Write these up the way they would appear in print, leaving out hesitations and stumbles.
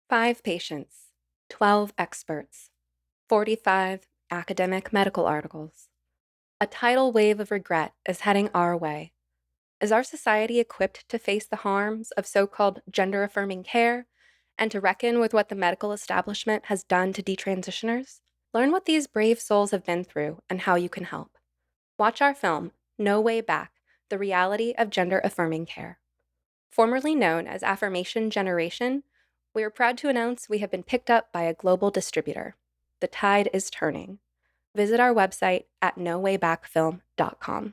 5 patients, 12 experts, 45 academic medical articles. A tidal wave of regret is heading our way. Is our society equipped to face the harms of so called gender affirming care and to reckon with what the medical establishment has done to detransitioners? Learn what these brave souls have been through and how you can help. Watch our film, No Way Back: The Reality of Gender Affirming Care. Formerly known as Affirmation Generation, we are proud to announce we have been picked up by a global distributor. The tide is turning. Visit our website at nowaybackfilm.com.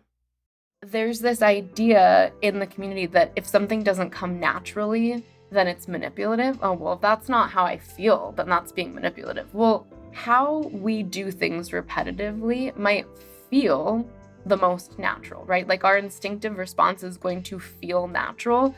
There's this idea in the community that if something doesn't come naturally, then it's manipulative. Oh, well, if that's not how I feel, then that's being manipulative. Well, how we do things repetitively might feel the most natural, right? Like our instinctive response is going to feel natural.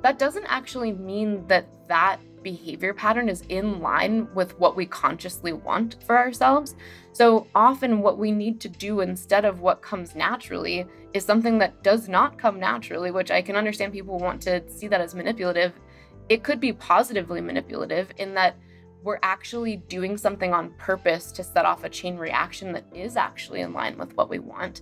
That doesn't actually mean that that behavior pattern is in line with what we consciously want for ourselves. So often, what we need to do instead of what comes naturally is something that does not come naturally, which I can understand people want to see that as manipulative. It could be positively manipulative in that we're actually doing something on purpose to set off a chain reaction that is actually in line with what we want.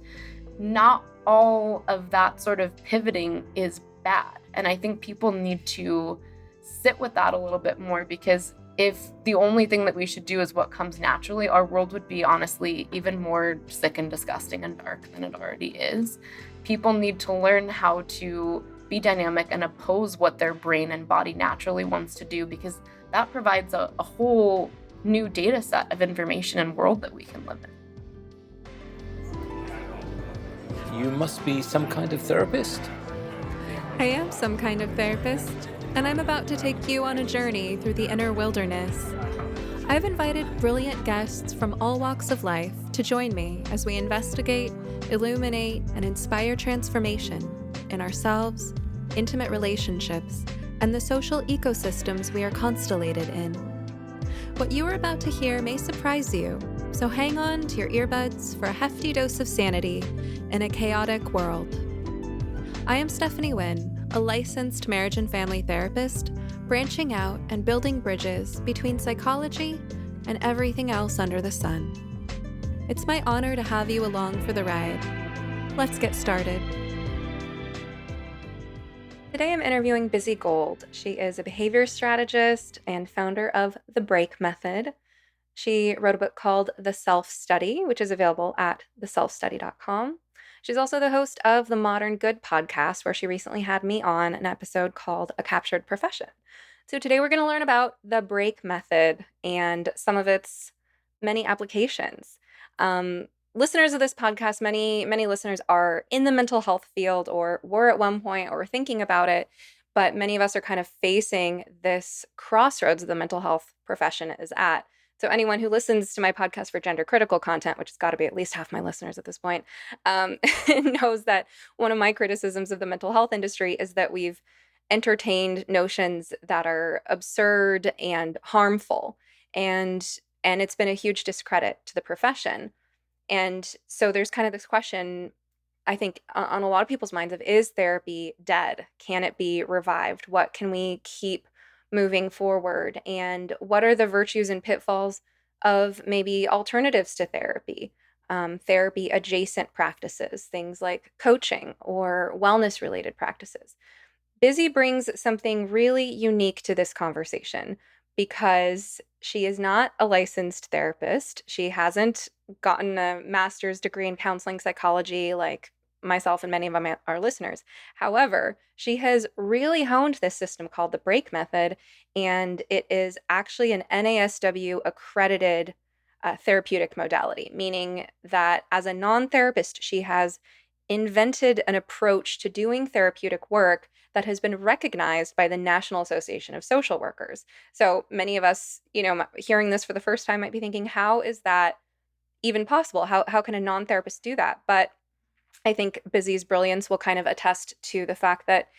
Not all of that sort of pivoting is bad. And I think people need to sit with that a little bit more, because if the only thing that we should do is what comes naturally, our world would be honestly even more sick and disgusting and dark than it already is. People need to learn how to be dynamic and oppose what their brain and body naturally wants to do, because that provides a whole new data set of information and world that we can live in. You must be some kind of therapist. I am some kind of therapist, and I'm about to take you on a journey through the inner wilderness. I've invited brilliant guests from all walks of life to join me as we investigate, illuminate, and inspire transformation in ourselves, intimate relationships, and the social ecosystems we are constellated in. What you are about to hear may surprise you, so hang on to your earbuds for a hefty dose of sanity in a chaotic world. I am Stephanie Wynn, a licensed marriage and family therapist, branching out and building bridges between psychology and everything else under the sun. It's my honor to have you along for the ride. Let's get started. Today I'm interviewing Bizzie Gold. She is a behavior strategist and founder of The Break Method. She wrote a book called The Self-Study, which is available at theselfstudy.com. She's also the host of the Modern Good podcast, where she recently had me on an episode called A Captured Profession. So today we're going to learn about the break method and some of its many applications. Listeners of this podcast, many listeners are in the mental health field or were at one point or were thinking about it, but many of us are kind of facing this crossroads the mental health profession is at. So anyone who listens to my podcast for gender critical content, which has got to be at least half my listeners at this point, knows that one of my criticisms of the mental health industry is that we've entertained notions that are absurd and harmful, and it's been a huge discredit to the profession. And so there's kind of this question, I think, on a lot of people's minds of, is therapy dead? Can it be revived? What can we keep moving forward? And what are the virtues and pitfalls of maybe alternatives to therapy, therapy adjacent practices, things like coaching or wellness related practices? Bizzie brings something really unique to this conversation because she is not a licensed therapist. She hasn't gotten a master's degree in counseling psychology like myself and many of our listeners. However, she has really honed this system called the break method, and it is actually an NASW accredited therapeutic modality, meaning that as a non-therapist, she has invented an approach to doing therapeutic work that has been recognized by the National Association of Social Workers. So many of us, hearing this for the first time might be thinking, how is that even possible? How can a non-therapist do that? But I think Bizzie's brilliance will kind of attest to the fact that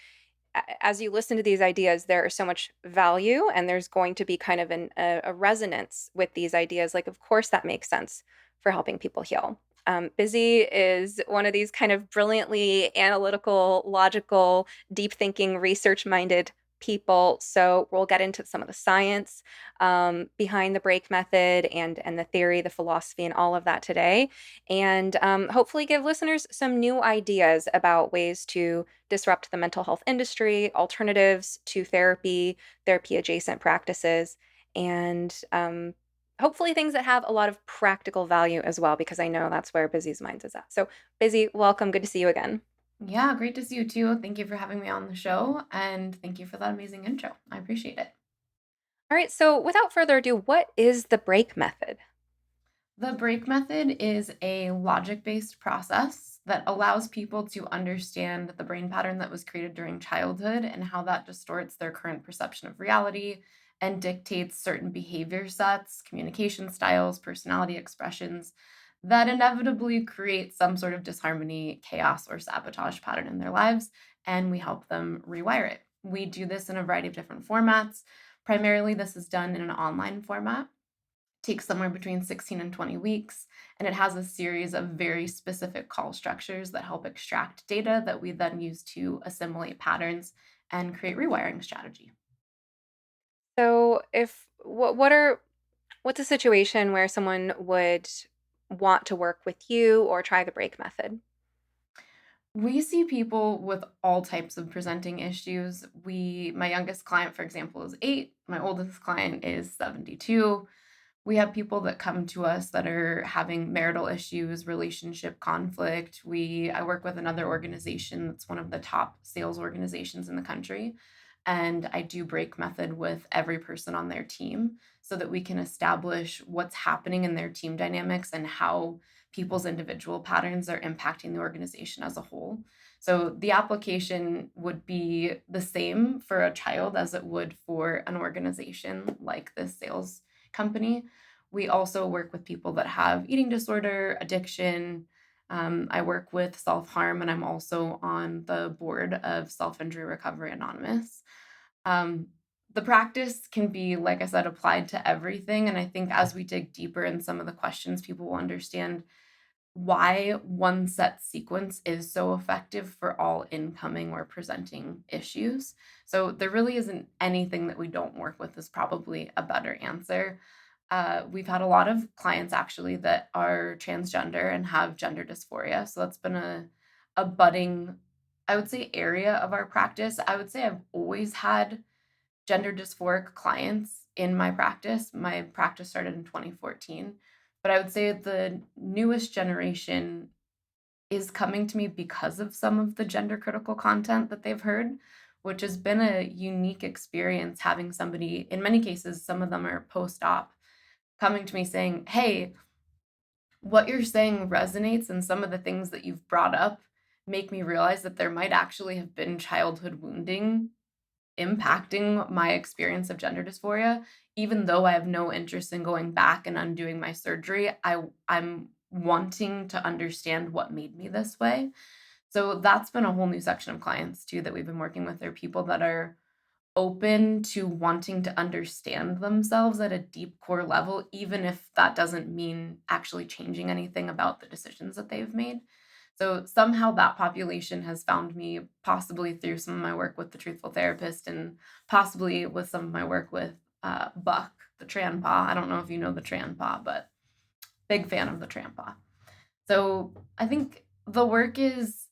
as you listen to these ideas, there is so much value, and there's going to be kind of a resonance with these ideas. Like, of course, that makes sense for helping people heal. Bizzie is one of these kind of brilliantly analytical, logical, deep thinking, research-minded people. So we'll get into some of the science behind the break method and the theory, the philosophy, and all of that today, and hopefully give listeners some new ideas about ways to disrupt the mental health industry, alternatives to therapy, therapy adjacent practices, and hopefully things that have a lot of practical value as well, because I know that's where Busy's Minds is at. So, Bizzie, welcome. Good to see you again. Yeah, great to see you too. Thank you for having me on the show, and thank you for that amazing intro. I appreciate it. All right, so without further ado, what is the break method? The break method is a logic based process that allows people to understand the brain pattern that was created during childhood and how that distorts their current perception of reality and dictates certain behavior sets, communication styles, personality expressions that inevitably create some sort of disharmony, chaos, or sabotage pattern in their lives. And we help them rewire it. We do this in a variety of different formats. Primarily, this is done in an online format, takes somewhere between 16 and 20 weeks, and it has a series of very specific call structures that help extract data that we then use to assimilate patterns and create rewiring strategy. So, if what's a situation where someone would want to work with you or try the break method? We see people with all types of presenting issues. My youngest client, for example, is 8. My oldest client is 72. We have people that come to us that are having marital issues, relationship conflict. I work with another organization that's one of the top sales organizations in the country. And I do break method with every person on their team so that we can establish what's happening in their team dynamics and how people's individual patterns are impacting the organization as a whole. So the application would be the same for a child as it would for an organization like this sales company. We also work with people that have eating disorder, addiction. I work with self harm, and I'm also on the board of Self Injury Recovery Anonymous. Um, the practice can be, like I said, applied to everything. And I think as we dig deeper in some of the questions, people will understand why one set sequence is so effective for all incoming or presenting issues. So there really isn't anything that we don't work with, is probably a better answer. We've had a lot of clients actually that are transgender and have gender dysphoria. So that's been a budding, I would say, area of our practice. I would say I've always had gender dysphoric clients in my practice. My practice started in 2014, but I would say the newest generation is coming to me because of some of the gender critical content that they've heard, which has been a unique experience having somebody, in many cases, some of them are post op, coming to me saying, "Hey, what you're saying resonates, and some of the things that you've brought up make me realize that there might actually have been childhood wounding impacting my experience of gender dysphoria. Even though I have no interest in going back and undoing my surgery, I'm wanting to understand what made me this way." So that's been a whole new section of clients too that we've been working with. They're people that are open to wanting to understand themselves at a deep core level, even if that doesn't mean actually changing anything about the decisions that they've made. So somehow that population has found me, possibly through some of my work with the Truthful Therapist and possibly with some of my work with Buck, the Tranpa. I don't know if you know the Tranpa, but big fan of the Tranpa. So I think the work is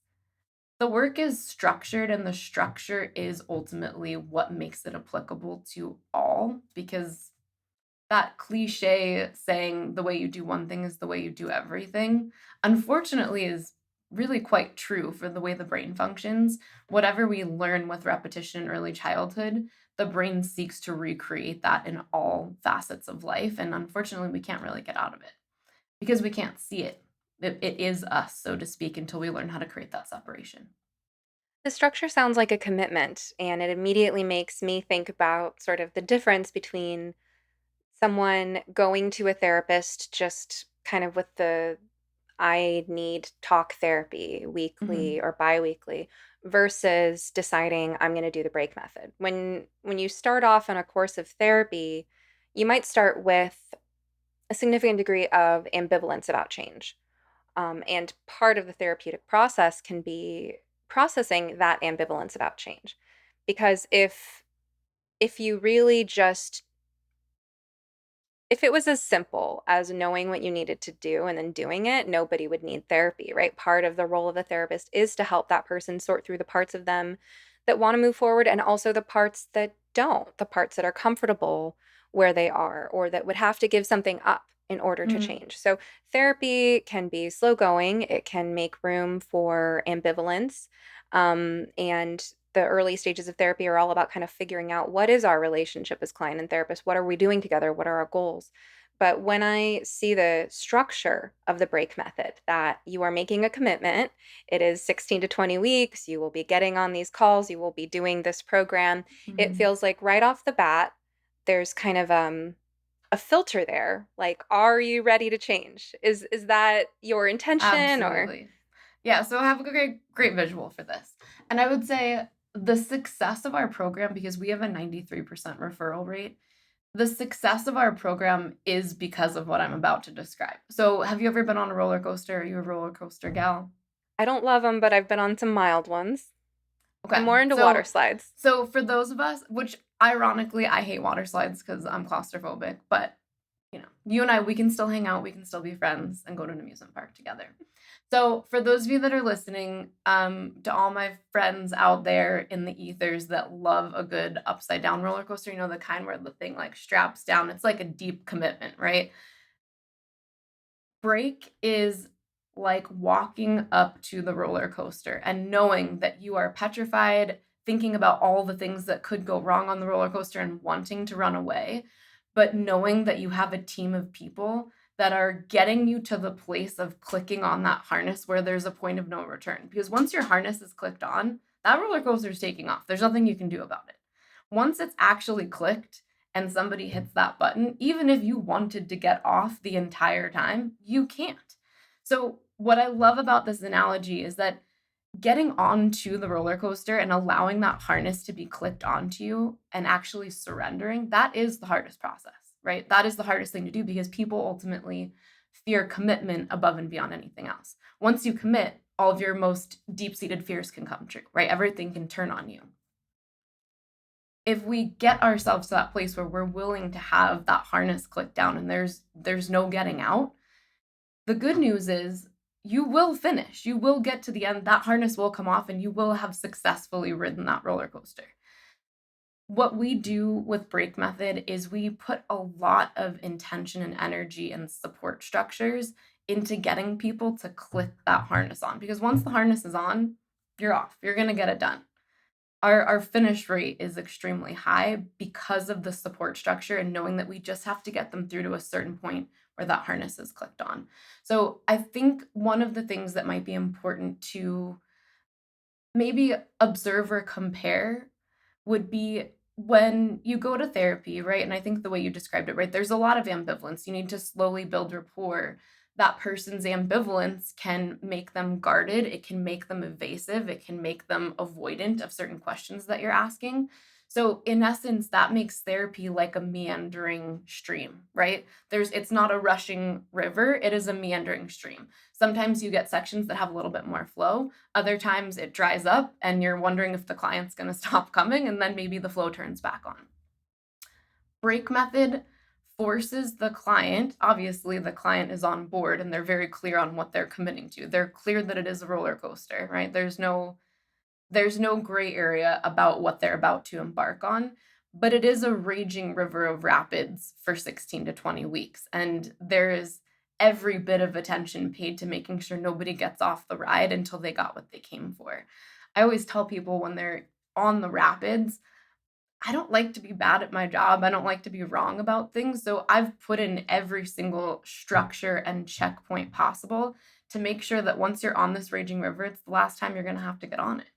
structured, and the structure is ultimately what makes it applicable to all, because that cliche saying the way you do one thing is the way you do everything, unfortunately, is really quite true for the way the brain functions. Whatever we learn with repetition in early childhood, the brain seeks to recreate that in all facets of life. And unfortunately, we can't really get out of it because we can't see it. It is us, so to speak, until we learn how to create that separation. The structure sounds like a commitment, and it immediately makes me think about sort of the difference between someone going to a therapist just kind of with the I need talk therapy weekly Mhm. or biweekly versus deciding I'm going to do the break method. When you start off on a course of therapy, you might start with a significant degree of ambivalence about change. And part of the therapeutic process can be processing that ambivalence about change. Because if if you really just if it was as simple as knowing what you needed to do and then doing it, nobody would need therapy, right? Part of the role of a therapist is to help that person sort through the parts of them that want to move forward and also the parts that don't, the parts that are comfortable where they are or that would have to give something up in order to Mm. change. So, therapy can be slow going, it can make room for ambivalence. And the early stages of therapy are all about kind of figuring out what is our relationship as client and therapist? What are we doing together? What are our goals? But when I see the structure of the break method, that you are making a commitment, it is 16 to 20 weeks, you will be getting on these calls, you will be doing this program. It Mhm. feels like right off the bat, there's kind of a filter there. Like, are you ready to change? Is that your intention or Absolutely. Yeah, so I have a great visual for this. And I would say the success of our program, because we have a 93% referral rate, the success of our program is because of what I'm about to describe. So, have you ever been on a roller coaster? Are you a roller coaster gal? I don't love them, but I've been on some mild ones. I'm Okay. more into water So, slides. so for those of us, which ironically I hate water slides because I'm claustrophobic, but you and I, we can still hang out, we can still be friends and go to an amusement park together. So, for those of you that are listening, to all my friends out there in the ethers that love a good upside down roller coaster, the kind where the thing like straps down, it's like a deep commitment, right? Break is like walking up to the roller coaster and knowing that you are petrified, thinking about all the things that could go wrong on the roller coaster and wanting to run away, but knowing that you have a team of people that are getting you to the place of clicking on that harness where there's a point of no return. Because once your harness is clicked on, that roller coaster is taking off. There's nothing you can do about it. Once it's actually clicked, and somebody hits that button, even if you wanted to get off the entire time, you can't. So, what I love about this analogy is that getting onto the roller coaster and allowing that harness to be clicked onto you and actually surrendering, that is the hardest process, right? That is the hardest thing to do because people ultimately fear commitment above and beyond anything else. Once you commit, all of your most deep seated fears can come true, right? Everything can turn on you. If we get ourselves to that place where we're willing to have that harness click down and there's no getting out, the good news is you will finish. You will get to the end. That harness will come off and you will have successfully ridden that roller coaster. What we do with Break Method is we put a lot of intention and energy and support structures into getting people to click that harness on because once the harness is on, you're off. You're going to get it done. Our finish rate is extremely high because of the support structure and knowing that we just have to get them through to a certain point where that harness is clicked on. So I think one of the things that might be important to maybe observe or compare would be when you go to therapy, right? And I think the way you described it, right? There's a lot of ambivalence. You need to slowly build rapport. That person's ambivalence can make them guarded, it can make them evasive, it can make them avoidant of certain questions that you're asking. So in essence, that makes therapy like a meandering stream, right? It's not a rushing river, it is a meandering stream. Sometimes you get sections that have a little bit more flow. Other times it dries up and you're wondering if the client's going to stop coming and then maybe the flow turns back on. Break method forces the client, obviously the client is on board and they're very clear on what they're committing to. They're clear that it is a roller coaster, right? There's no gray area about what they're about to embark on, but it is a raging river of rapids for 16 to 20 weeks. And there is every bit of attention paid to making sure nobody gets off the ride until they got what they came for. I always tell people when they're on the rapids, I don't like to be bad at my job. I don't like to be wrong about things. So I've put in every single structure and checkpoint possible to make sure that once you're on this raging river, it's the last time you're going to have to get on it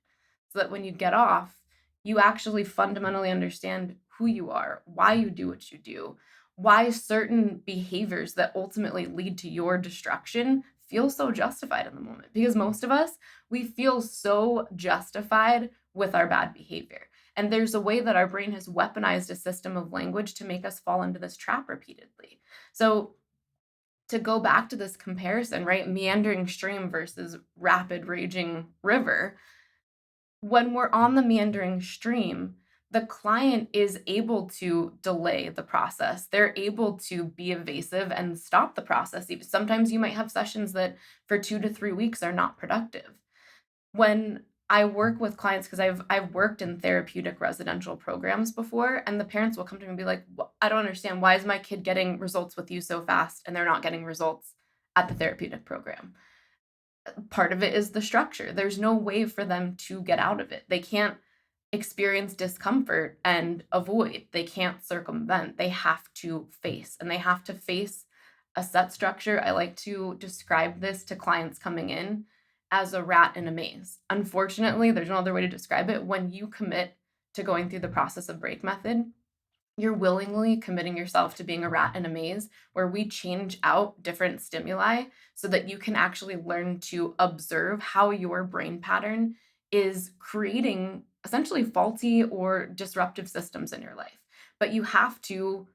so that when you get off, you actually fundamentally understand who you are, why you do what you do, why certain behaviors that ultimately lead to your destruction feel so justified in the moment. Because most of us, we feel so justified with our bad behavior. And there's a way that our brain has weaponized a system of language to make us fall into this trap repeatedly. So to go back to this comparison, right? Meandering stream versus rapid raging river, when we're on the meandering stream, the client is able to delay the process. They're able to be evasive and stop the process. Sometimes you might have sessions that for 2 to 3 weeks are not productive. When I work with clients, because I've worked in therapeutic residential programs before, and the parents will come to me and be like, I don't understand. Why is my kid getting results with you so fast and they're not getting results at the therapeutic program? Part of it is the structure. There's no way for them to get out of it. They can't experience discomfort and avoid. They can't circumvent. They have to face, and they have to face a set structure. I like to describe this to clients coming in as a rat in a maze. Unfortunately, there's no other way to describe it. When you commit to going through the process of break method, you're willingly committing yourself to being a rat in a maze where we change out different stimuli so that you can actually learn to observe how your brain pattern is creating essentially faulty or disruptive systems in your life. But you have to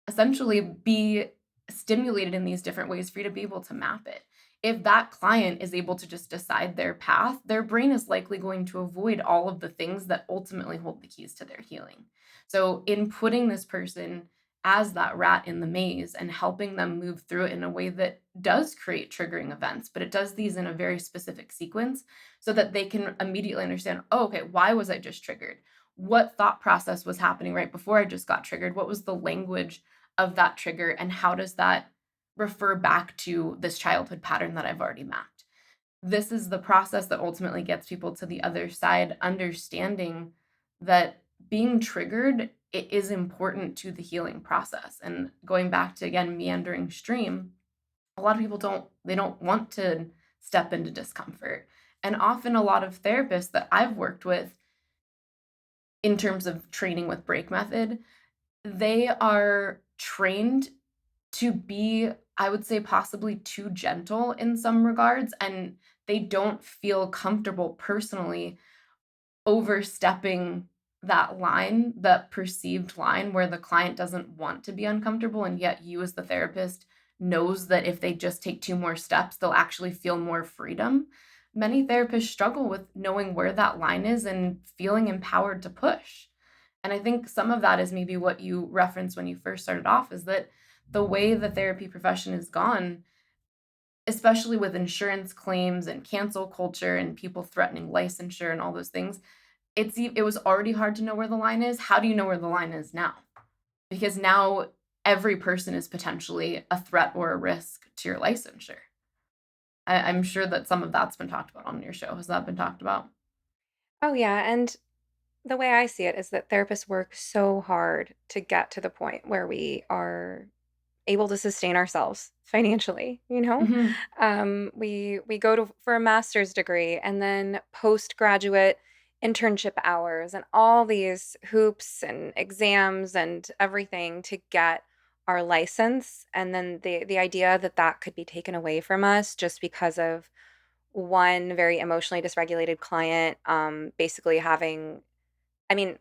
essentially be stimulated in these different ways for you to be able to map it. If that client is able to just decide their path, their brain is likely going to avoid all of the things that ultimately hold the keys to their healing. So, in putting this person as that rat in the maze and helping them move through it in a way that does create triggering events, but it does these in a very specific sequence so that they can immediately understand, oh, okay, why was I just triggered? What thought process was happening right before I just got triggered? What was the language of that trigger, and how does that refer back to this childhood pattern that I've already mapped? This is the process that ultimately gets people to the other side, understanding that being triggered, it is important to the healing process. And going back to, again, meandering stream, a lot of people don't want to step into discomfort. And often a lot of therapists that I've worked with in terms of training with break method, they are trained to be, I would say, possibly too gentle in some regards, and they don't feel comfortable personally overstepping that line, that perceived line where the client doesn't want to be uncomfortable, and yet you as the therapist knows that if they just take 2 more steps, they'll actually feel more freedom. Many therapists struggle with knowing where that line is and feeling empowered to push. And I think some of that is maybe what you referenced when you first started off, is that the way the therapy profession is gone, especially with insurance claims and cancel culture and people threatening licensure and all those things, it was already hard to know where the line is. How do you know where the line is now? Because now every person is potentially a threat or a risk to your licensure. I'm sure that some of that's been talked about on your show. Has that been talked about? Oh, yeah. And the way I see it is that therapists work so hard to get to the point where we are able to sustain ourselves financially, you know? Hmm. We go to for a master's degree and then postgraduate internship hours and all these hoops and exams and everything to get our license, and then the idea that that could be taken away from us just because of one very emotionally dysregulated client basically having, I mean,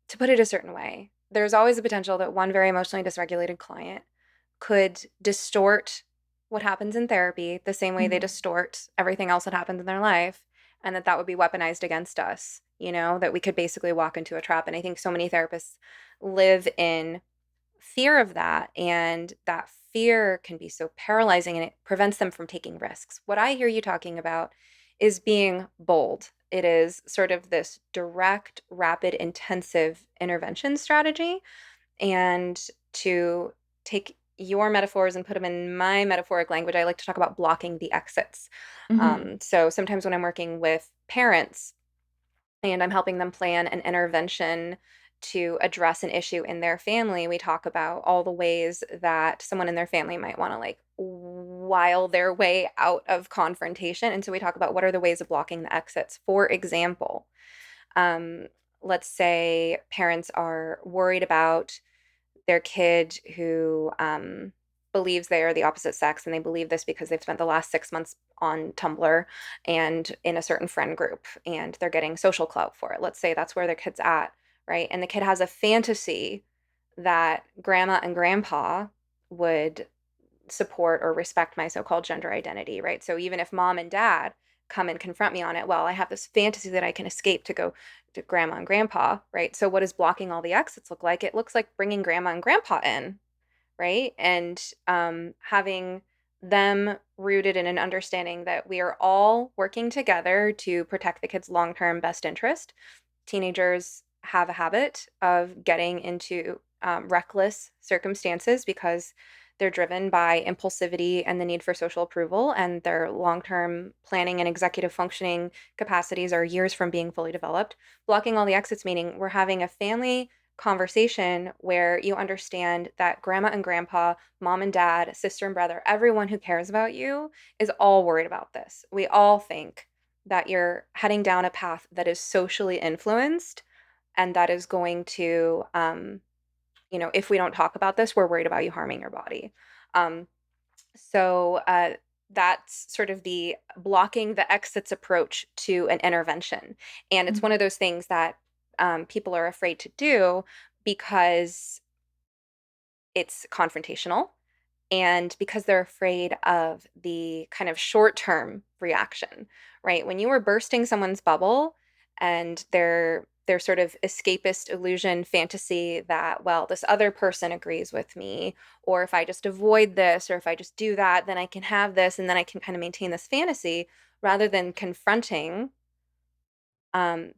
to put it a certain way, there's always a potential that one very emotionally dysregulated client could distort what happens in therapy the same way they Hmm. distort everything else that happens in their life, and that that would be weaponized against us, you know, that we could basically walk into a trap. And I think so many therapists live in fear of that, and that fear can be so paralyzing and it prevents them from taking risks. What I hear you talking about is being bold. It is sort of this direct, rapid, intensive intervention strategy, and to take your metaphors and put them in my metaphoric language, I like to talk about blocking the exits. Hmm. So sometimes when I'm working with parents and I'm helping them plan an intervention to address an issue in their family, we talk about all the ways that someone in their family might want to like wile their way out of confrontation. And so we talk about what are the ways of blocking the exits. For example, um, let's say parents are worried about their kid who believes they are the opposite sex, and they believe this because they've spent the last 6 months on Tumblr and in a certain friend group, and they're getting social clout for it. Let's say that's where their kid's at, right? And the kid has a fantasy that grandma and grandpa would support or respect my so-called gender identity, right? So even if mom and dad come and confront me on it. Well, I have this fantasy that I can escape to go to grandma and grandpa, right? So what does blocking all the exits look like? It looks like bringing grandma and grandpa in, right? And having them rooted in an understanding that we are all working together to protect the kids' long-term best interest. Teenagers have a habit of getting into reckless circumstances because they're driven by impulsivity and the need for social approval, and their long term planning and executive functioning capacities are years from being fully developed. Blocking all the exits, meaning we're having a family conversation where you understand that grandma and grandpa, mom and dad, sister and brother, everyone who cares about you is all worried about this. We all think that you're heading down a path that is socially influenced and that is going to, if we don't talk about this, we're worried about you harming your body. Um, so that's sort of the blocking the exits approach to an intervention. And it's one of those things that people are afraid to do because it's confrontational and because they're afraid of the kind of short-term reaction, right? When you are bursting someone's bubble and their sort of escapist illusion fantasy that, well, this other person agrees with me, or if I just avoid this, or if I just do that, then I can have this, and then I can kind of maintain this fantasy, rather than confronting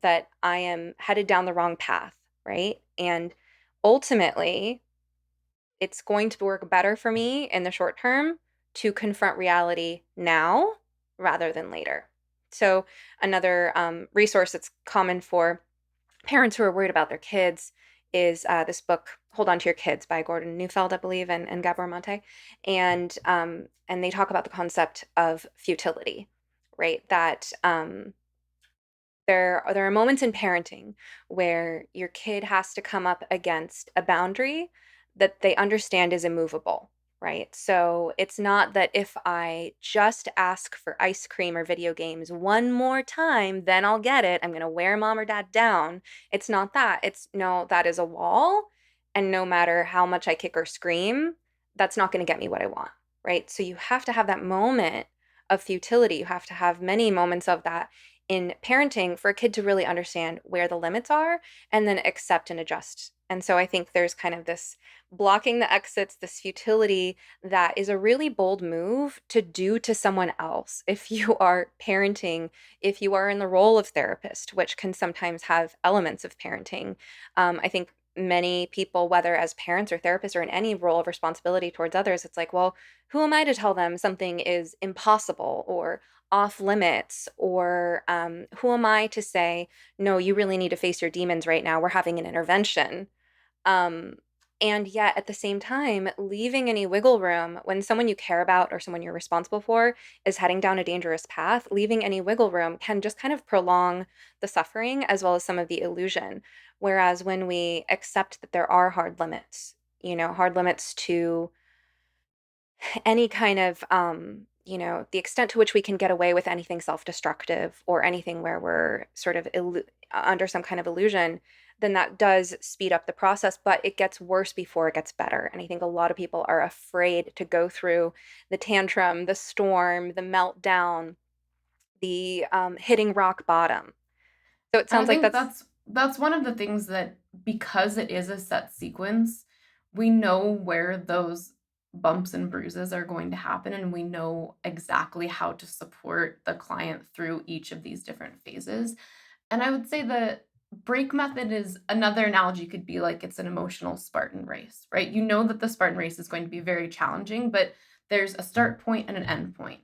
that I am headed down the wrong path, right? And ultimately, it's going to work better for me in the short term to confront reality now rather than later. So, another resource that's common for parents who are worried about their kids is this book, Hold On to Your Kids by Gordon Neufeld, I believe, and Gabor Mate. And they talk about the concept of futility, right? That there are moments in parenting where your kid has to come up against a boundary that they understand is immovable, right? So it's not that if I just ask for ice cream or video games one more time, then I'll get it. I'm going to wear mom or dad down. It's not that. It's no, that is a wall. And no matter how much I kick or scream, that's not going to get me what I want, right? So you have to have that moment of futility. You have to have many moments of that in parenting for a kid to really understand where the limits are and then accept and adjust. And so I think there's kind of this blocking the exits, this futility that is a really bold move to do to someone else. If you are parenting, if you are in the role of therapist, which can sometimes have elements of parenting, I think many people, whether as parents or therapists or in any role of responsibility towards others, it's like, well, who am I to tell them something is impossible or off limits? Or who am I to say, no, you really need to face your demons right now? We're having an intervention. Um, and yet at the same time, leaving any wiggle room when someone you care about or someone you're responsible for is heading down a dangerous path, leaving any wiggle room can just kind of prolong the suffering as well as some of the illusion. Whereas when we accept that there are hard limits, hard limits to any kind of the extent to which we can get away with anything self-destructive or anything where we're sort of under some kind of illusion, then that does speed up the process, but it gets worse before it gets better. And I think a lot of people are afraid to go through the tantrum, the storm, the meltdown, the hitting rock bottom. So it And I sounds like think that's that's one of the things that, because it is a set sequence, we know where those bumps and bruises are going to happen, and we know exactly how to support the client through each of these different phases. And I would say the break method is another analogy, could be like it's an emotional Spartan race, right? You know that the Spartan race is going to be very challenging, but there's a start point and an end point.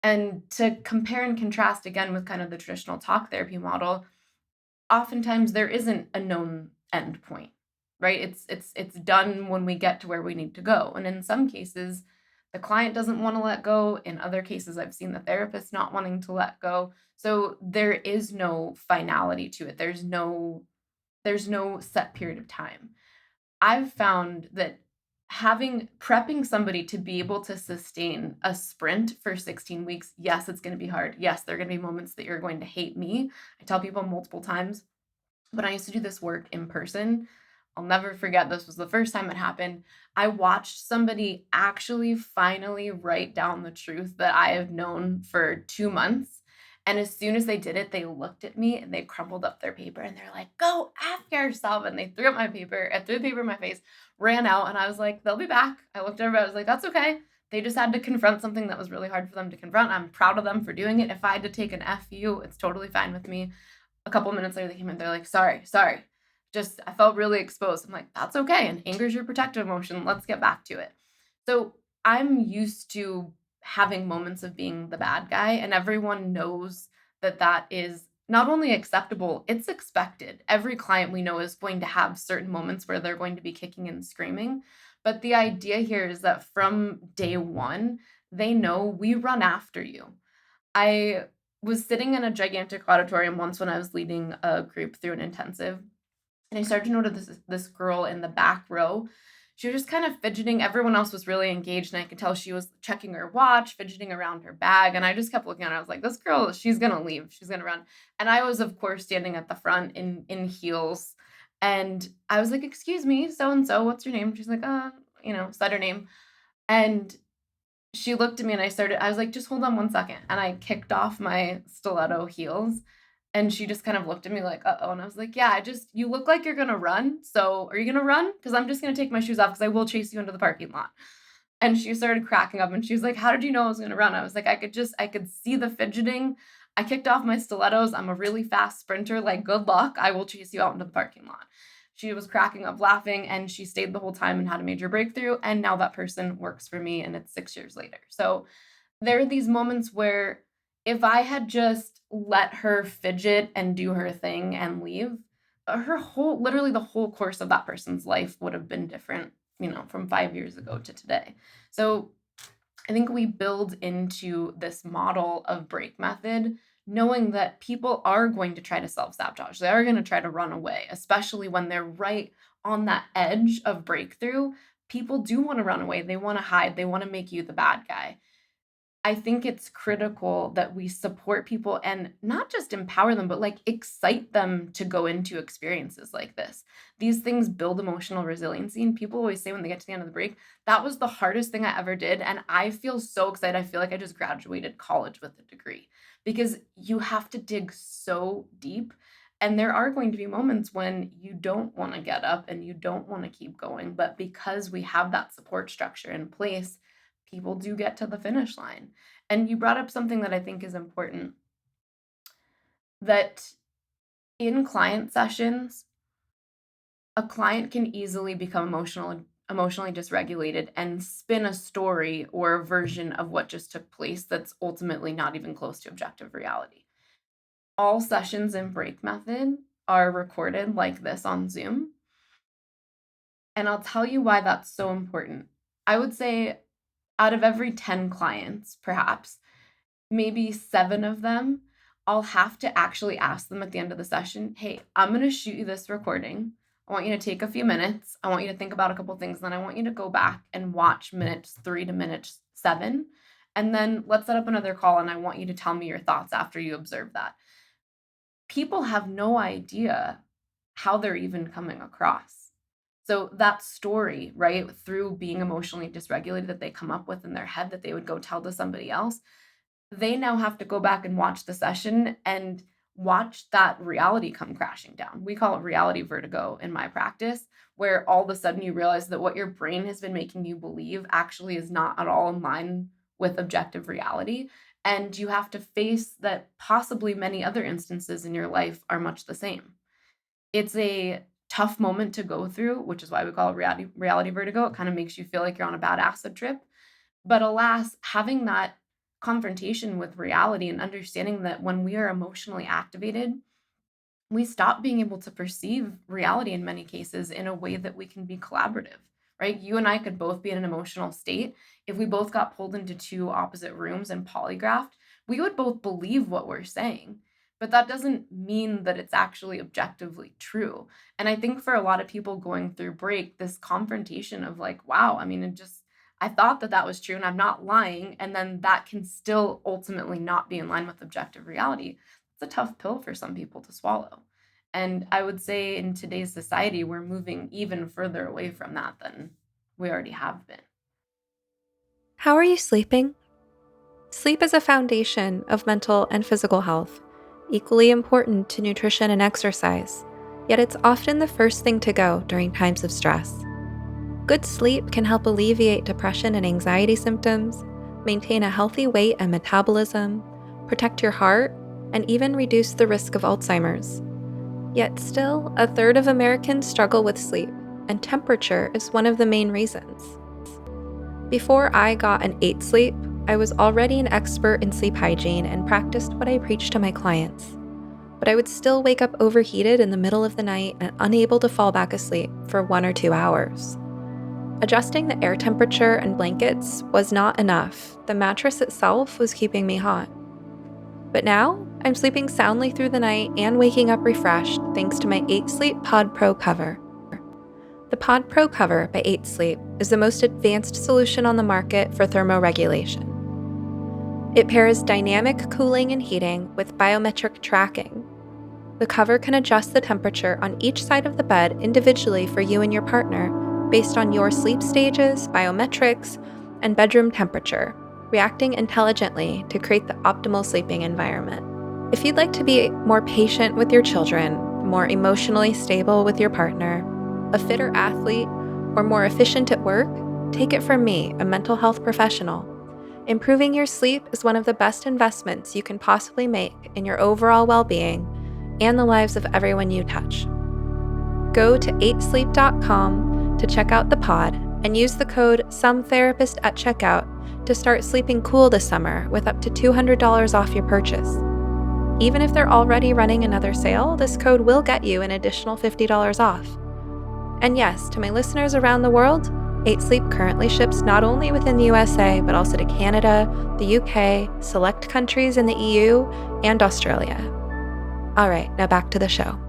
And to compare and contrast again with kind of the traditional talk therapy model, oftentimes there isn't a known end point, right? It's done when we get to where we need to go. And in some cases, the client doesn't want to let go. In other cases, I've seen the therapist not wanting to let go. So there is no finality to it. There's no set period of time. I've found that prepping somebody to be able to sustain a sprint for 16 weeks, yes, it's going to be hard. Yes, there are going to be moments that you're going to hate me. I tell people multiple times, when I used to do this work in person, I'll never forget, this was the first time it happened. I watched somebody actually finally write down the truth that I have known for 2 months. And as soon as they did it, they looked at me and they crumpled up their paper and they're like, "Go after yourself." And they threw up my paper, I threw the paper in my face, ran out, and I was like, "They'll be back." I looked over, I was like, "That's okay." They just had to confront something that was really hard for them to confront. I'm proud of them for doing it. If I had to take an FU, it's totally fine with me. A couple minutes later, they came in, they're like, sorry. Just, I felt really exposed. I'm like, that's okay. And anger is your protective emotion. Let's get back to it. So I'm used to having moments of being the bad guy, and everyone knows that that is not only acceptable, it's expected. Every client we know is going to have certain moments where they're going to be kicking and screaming. But the idea here is that from day one, they know we run after you. I was sitting in a gigantic auditorium once when I was leading a group through an intensive, and I started to notice this girl in the back row. She was just kind of fidgeting. Everyone else was really engaged, and I could tell she was checking her watch, fidgeting around her bag. And I just kept looking at her. I was like, "This girl, she's gonna leave. She's gonna run." And I was, of course, standing at the front in heels, and I was like, "Excuse me, so and so, what's your name?" She's like, said her name, and she looked at me and I was like, "Just hold on one second." And I kicked off my stiletto heels and she just kind of looked at me like, "Uh-oh." And I was like, "Yeah, you look like you're gonna run. So are you gonna run? Because I'm just gonna take my shoes off because I will chase you into the parking lot." And she started cracking up and she was like, "How did you know I was gonna run?" I was like, I could see the fidgeting. I kicked off my stilettos. I'm a really fast sprinter. Like, good luck. I will chase you out into the parking lot. She was cracking up laughing and she stayed the whole time and had a major breakthrough. And now that person works for me and it's 6 years later. So there are these moments where if I had just let her fidget and do her thing and leave, literally the whole course of that person's life would have been different, from 5 years ago to today. So I think we build into this model of break method, knowing that people are going to try to self sabotage. They are going to try to run away, especially when they're right on that edge of breakthrough. People do want to run away. They want to hide. They want to make you the bad guy. I think it's critical that we support people and not just empower them, but like excite them to go into experiences like this. These things build emotional resiliency. And people always say when they get to the end of the break, that was the hardest thing I ever did. And I feel so excited. I feel like I just graduated college with a degree because you have to dig so deep. And there are going to be moments when you don't want to get up and you don't want to keep going. But because we have that support structure in place, people do get to the finish line. And you brought up something that I think is important, that in client sessions, a client can easily become emotionally dysregulated and spin a story or a version of what just took place that's ultimately not even close to objective reality. All sessions in break method are recorded like this on Zoom. And I'll tell you why that's so important. I would say out of every 10 clients, perhaps, maybe 7 of them, I'll have to actually ask them at the end of the session, "Hey, I'm going to shoot you this recording. I want you to take a few minutes. I want you to think about a couple things. Then I want you to go back and watch minutes 3 to minutes 7. And then let's set up another call and I want you to tell me your thoughts after you observe that." People have no idea how they're even coming across. So that story, right, through being emotionally dysregulated that they come up with in their head that they would go tell to somebody else, they now have to go back and watch the session and watch that reality come crashing down. We call it reality vertigo in my practice, where all of a sudden you realize that what your brain has been making you believe actually is not at all in line with objective reality. And you have to face that possibly many other instances in your life are much the same. It's a tough moment to go through, which is why we call it reality vertigo. It kind of makes you feel like you're on a bad acid trip. But alas, having that confrontation with reality and understanding that when we are emotionally activated, we stop being able to perceive reality in many cases in a way that we can be collaborative, right? You and I could both be in an emotional state. If we both got pulled into two opposite rooms and polygraphed, we would both believe what we're saying. But that doesn't mean that it's actually objectively true. And I think for a lot of people going through break, this confrontation of like, wow, I mean, I thought that that was true and I'm not lying. And then that can still ultimately not be in line with objective reality. It's a tough pill for some people to swallow. And I would say in today's society, we're moving even further away from that than we already have been. How are you sleeping? Sleep is a foundation of mental and physical health, equally important to nutrition and exercise, yet it's often the first thing to go during times of stress. Good sleep can help alleviate depression and anxiety symptoms, maintain a healthy weight and metabolism, protect your heart, and even reduce the risk of Alzheimer's. Yet still, a third of Americans struggle with sleep, and temperature is one of the main reasons. Before I got an 8 sleep, I was already an expert in sleep hygiene and practiced what I preached to my clients. But I would still wake up overheated in the middle of the night and unable to fall back asleep for 1 or 2 hours. Adjusting the air temperature and blankets was not enough. The mattress itself was keeping me hot. But now, I'm sleeping soundly through the night and waking up refreshed thanks to my 8 Sleep Pod Pro cover. The Pod Pro cover by 8 Sleep is the most advanced solution on the market for thermoregulation. It pairs dynamic cooling and heating with biometric tracking. The cover can adjust the temperature on each side of the bed individually for you and your partner based on your sleep stages, biometrics, and bedroom temperature, reacting intelligently to create the optimal sleeping environment. If you'd like to be more patient with your children, more emotionally stable with your partner, a fitter athlete, or more efficient at work, take it from me, a mental health professional. Improving your sleep is one of the best investments you can possibly make in your overall well-being and the lives of everyone you touch. Go to 8sleep.com to check out the pod and use the code SOMETHERAPIST at checkout to start sleeping cool this summer with up to $200 off your purchase. Even if they're already running another sale, this code will get you an additional $50 off. And yes, to my listeners around the world, 8 Sleep currently ships not only within the USA, but also to Canada, the UK, select countries in the EU, and Australia. All right, now back to the show.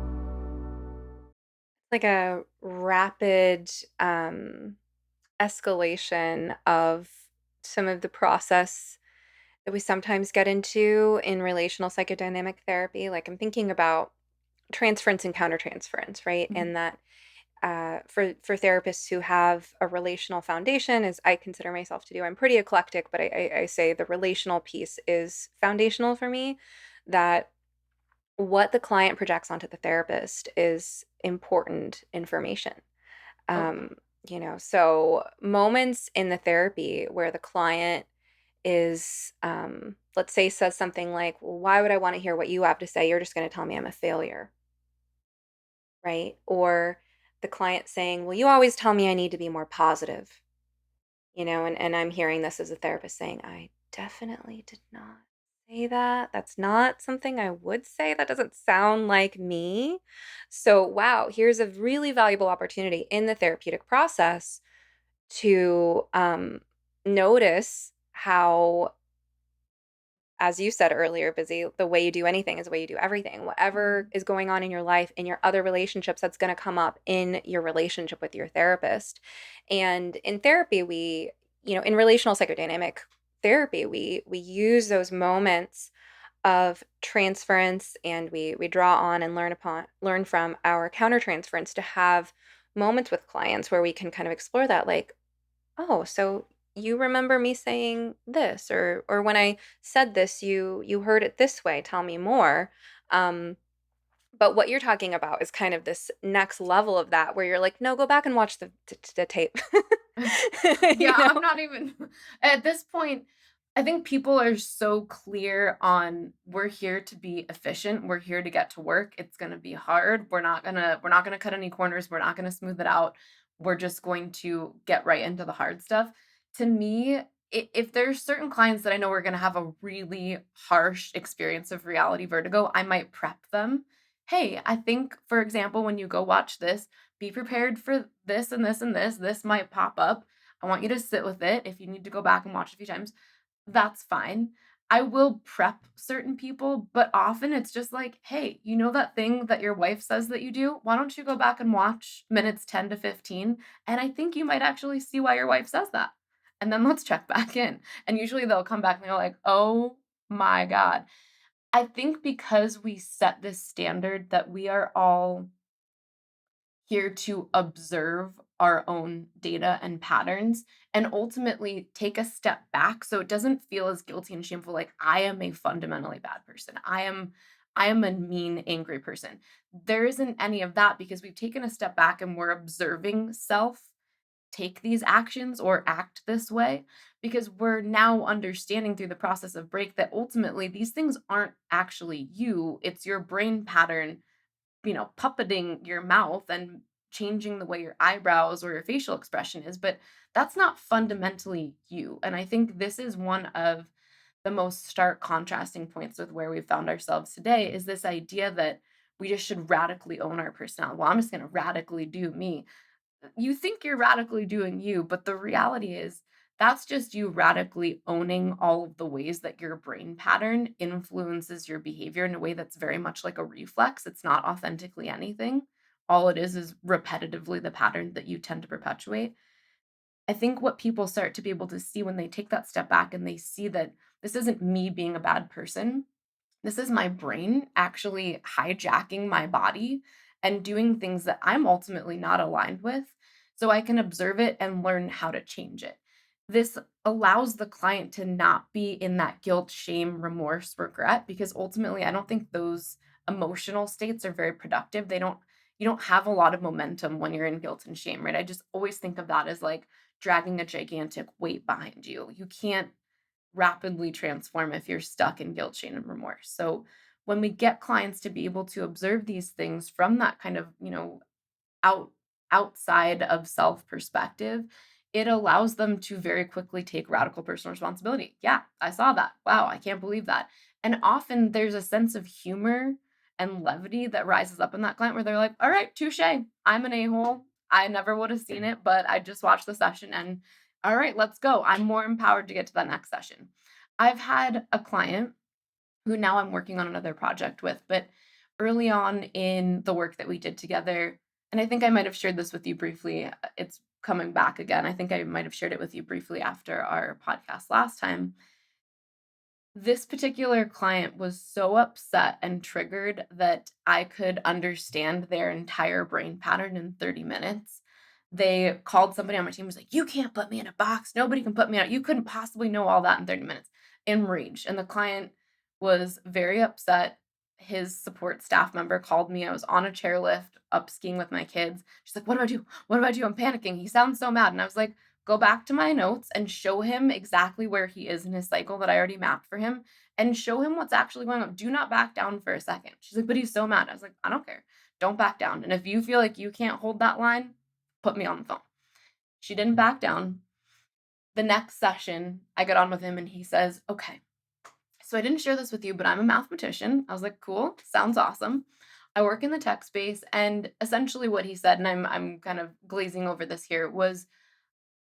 Like a rapid escalation of some of the process that we sometimes get into in relational psychodynamic therapy. Like I'm thinking about transference and countertransference, right? Mhm. And that for therapists who have a relational foundation, as I consider myself to do, I'm pretty eclectic, but I say the relational piece is foundational for me. That what the client projects onto the therapist is important information. Oh, Um, so moments in the therapy where the client is, let's say, says something like, well, why would I want to hear what you have to say? You're just going to tell me I'm a failure, right? Or the client saying, well, you always tell me I need to be more positive, and I'm hearing this as a therapist saying, I definitely did not say that. That's not something I would say. That doesn't sound like me. So, wow, here's a really valuable opportunity in the therapeutic process to notice how, as you said earlier, Busy, the way you do anything is the way you do everything. Whatever mhm. is going on in your life, in your other relationships, that's going to come up in your relationship with your therapist. And in therapy, in relational psychodynamic therapy, we use those moments of transference, and we draw on and learn from our countertransference to have moments with clients where we can kind of explore that, like, oh, so you remember me saying this, or when I said this, you heard it this way. Tell me more. Um, but what you're talking about is kind of this next level of that, where you're like, no, go back and watch the tape. you Yeah, I'm know? not even at this point. I think people are so clear on we're here to be efficient. We're here to get to work. It's going to be hard. We're not going to cut any corners. We're not going to smooth it out. We're just going to get right into the hard stuff. To me, if there's certain clients that I know are going to have a really harsh experience of reality vertigo, I might prep them. Hey, I think, for example, when you go watch this, be prepared for this and this and this. This might pop up. I want you to sit with it. If you need to go back and watch a few times, that's fine. I will prep certain people, but often it's just like, hey, you know that thing that your wife says that you do? Why don't you go back and watch minutes 10 to 15? And I think you might actually see why your wife says that. And then let's check back in. And usually they'll come back and they're like, oh my God. I think because we set this standard that we are all here to observe our own data and patterns and ultimately take a step back so it doesn't feel as guilty and shameful like I am a fundamentally bad person. I am a mean, angry person. There isn't any of that because we've taken a step back and we're observing self take these actions or act this way because we're now understanding through the process of break that ultimately these things aren't actually you. It's your brain pattern, puppeting your mouth and changing the way your eyebrows or your facial expression is, but that's not fundamentally you. And I think this is one of the most stark contrasting points with where we found ourselves today is this idea that we just should radically own our personality. Well, I'm just going to radically do me. You think you're radically doing you, but the reality is that's just you radically owning all of the ways that your brain pattern influences your behavior in a way that's very much like a reflex. It's not authentically anything. All it is repetitively the pattern that you tend to perpetuate. I think what people start to be able to see when they take that step back and they see that this isn't me being a bad person, this is my brain actually hijacking my body and doing things that I'm ultimately not aligned with. So I can observe it and learn how to change it. This allows the client to not be in that guilt, shame, remorse, regret, because ultimately I don't think those emotional states are very productive. You don't have a lot of momentum when you're in guilt and shame, right? I just always think of that as like dragging a gigantic weight behind you. You can't rapidly transform if you're stuck in guilt, shame, and remorse. So when we get clients to be able to observe these things from that kind of, out outside of self perspective, it allows them to very quickly take radical personal responsibility. Yeah, I saw that. Wow, I can't believe that. And often there's a sense of humor and levity that rises up in that client where they're like, all right, touche. I'm an a-hole. I never would have seen it, but I just watched the session and all right, let's go. I'm more empowered to get to that next session. I've had a client who now I'm working on another project with, but early on in the work that we did together, and I think I might have shared this with you briefly. It's coming back again. I think I might have shared it with you briefly after our podcast last time. This particular client was so upset and triggered that I could understand their entire brain pattern in 30 minutes. They called somebody on my team, was like, you can't put me in a box. Nobody can put me out. You couldn't possibly know all that in 30 minutes. Enraged. And the client was very upset. His support staff member called me. I was on a chairlift up skiing with my kids. She's like, what do I do? What do I do? I'm panicking. He sounds so mad. And I was like, go back to my notes and show him exactly where he is in his cycle that I already mapped for him and show him what's actually going on. Do not back down for a second. She's like, but he's so mad. I was like, I don't care. Don't back down. And if you feel like you can't hold that line, put me on the phone. She didn't back down. The next session, I got on with him and he says, okay, so I didn't share this with you, but I'm a mathematician. I was like, cool, sounds awesome. I work in the tech space. And essentially what he said, and I'm kind of glazing over this here, was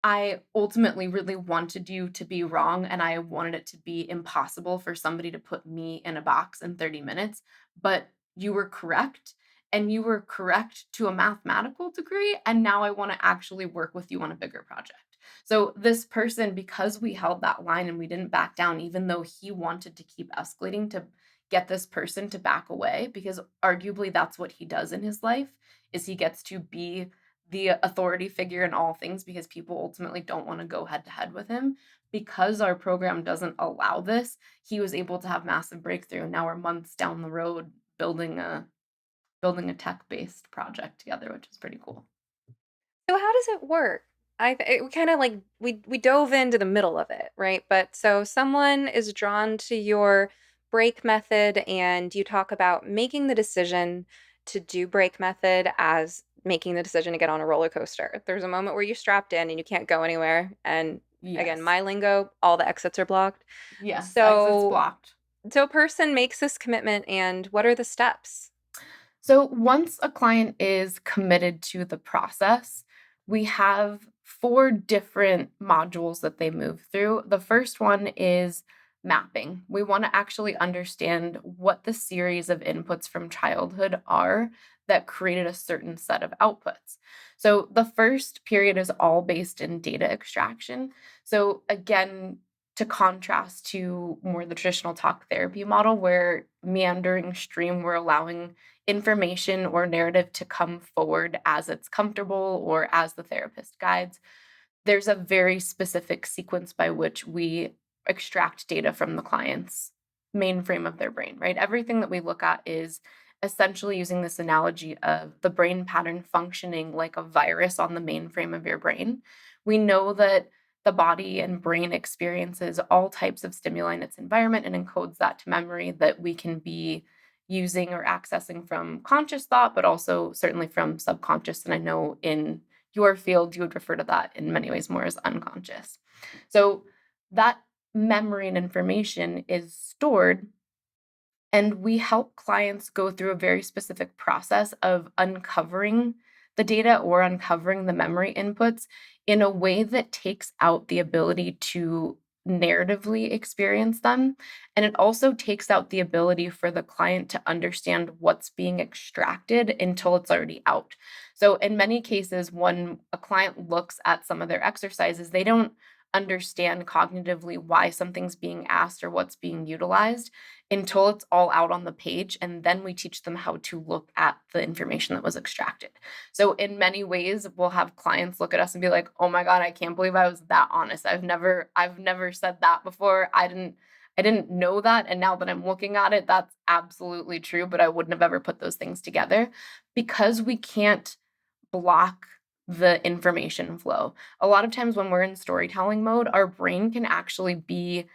I ultimately really wanted you to be wrong, and I wanted it to be impossible for somebody to put me in a box in 30 minutes, but you were correct, and you were correct to a mathematical degree, and now I want to actually work with you on a bigger project. So this person, because we held that line and we didn't back down, even though he wanted to keep escalating to get this person to back away, because arguably that's what he does in his life, is he gets to be the authority figure in all things because people ultimately don't want to go head to head with him. Because our program doesn't allow this, he was able to have massive breakthrough. And now we're months down the road building a tech-based project together, which is pretty cool. So how does it work? We kind of like we dove into the middle of it, right? But so someone is drawn to your break method, and you talk about making the decision to do break method as making the decision to get on a roller coaster. There's a moment where you're strapped in and you can't go anywhere. And again, Yes. my lingo, all the exits are blocked. Yes, exits So blocked. so a person makes this commitment, and what are the steps? So once a client is committed to the process, we have 4 different modules that they move through. The first one is mapping. We want to actually understand what the series of inputs from childhood are that created a certain set of outputs. So the first period is all based in data extraction. So again, to contrast to more the traditional talk therapy model where meandering stream, we're allowing information or narrative to come forward as it's comfortable or as the therapist guides. There's a very specific sequence by which we extract data from the client's mainframe of their brain, right? Everything that we look at is essentially using this analogy of the brain pattern functioning like a virus on the mainframe of your brain. We know that the body and brain experiences all types of stimuli in its environment and encodes that to memory that we can be using or accessing from conscious thought, but also certainly from subconscious. And I know in your field, you would refer to that in many ways more as unconscious. So that memory and information is stored, and we help clients go through a very specific process of uncovering the data or uncovering the memory inputs in a way that takes out the ability to narratively experience them. And it also takes out the ability for the client to understand what's being extracted until it's already out. So, in many cases, when a client looks at some of their exercises, they don't understand cognitively why something's being asked or what's being utilized until it's all out on the page. And then we teach them how to look at the information that was extracted. So in many ways, we'll have clients look at us and be like, oh my God, I can't believe I was that honest. I've never said that before. I didn't know that. And now that I'm looking at it, that's absolutely true. But I wouldn't have ever put those things together because we can't block the information flow. A lot of times when we're in storytelling mode, our brain can actually be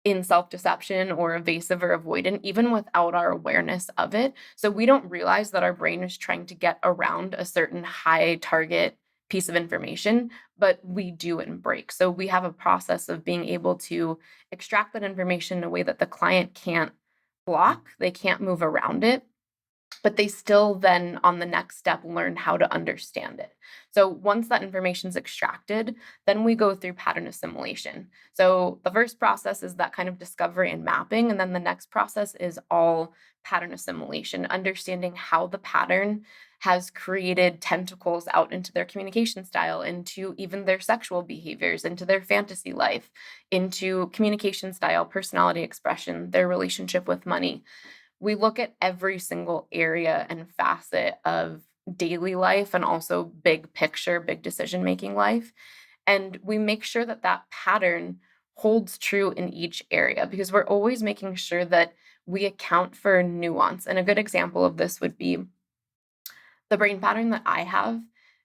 in self-deception or evasive or avoidant, even without our awareness of it. So we don't realize that our brain is trying to get around a certain high target piece of information, but we do in break. So we have a process of being able to extract that information in a way that the client can't block, they can't move around it, but they still then on the next step learn how to understand it. So once that information is extracted, then we go through pattern assimilation. So the first process is that kind of discovery and mapping, and then the next process is all pattern assimilation, understanding how the pattern has created tentacles out into their communication style, into even their sexual behaviors, into their fantasy life, into communication style, personality expression, their relationship with money. We look at every single area and facet of daily life and also big picture, big decision making life. And we make sure that that pattern holds true in each area because we're always making sure that we account for nuance. And a good example of this would be the brain pattern that I have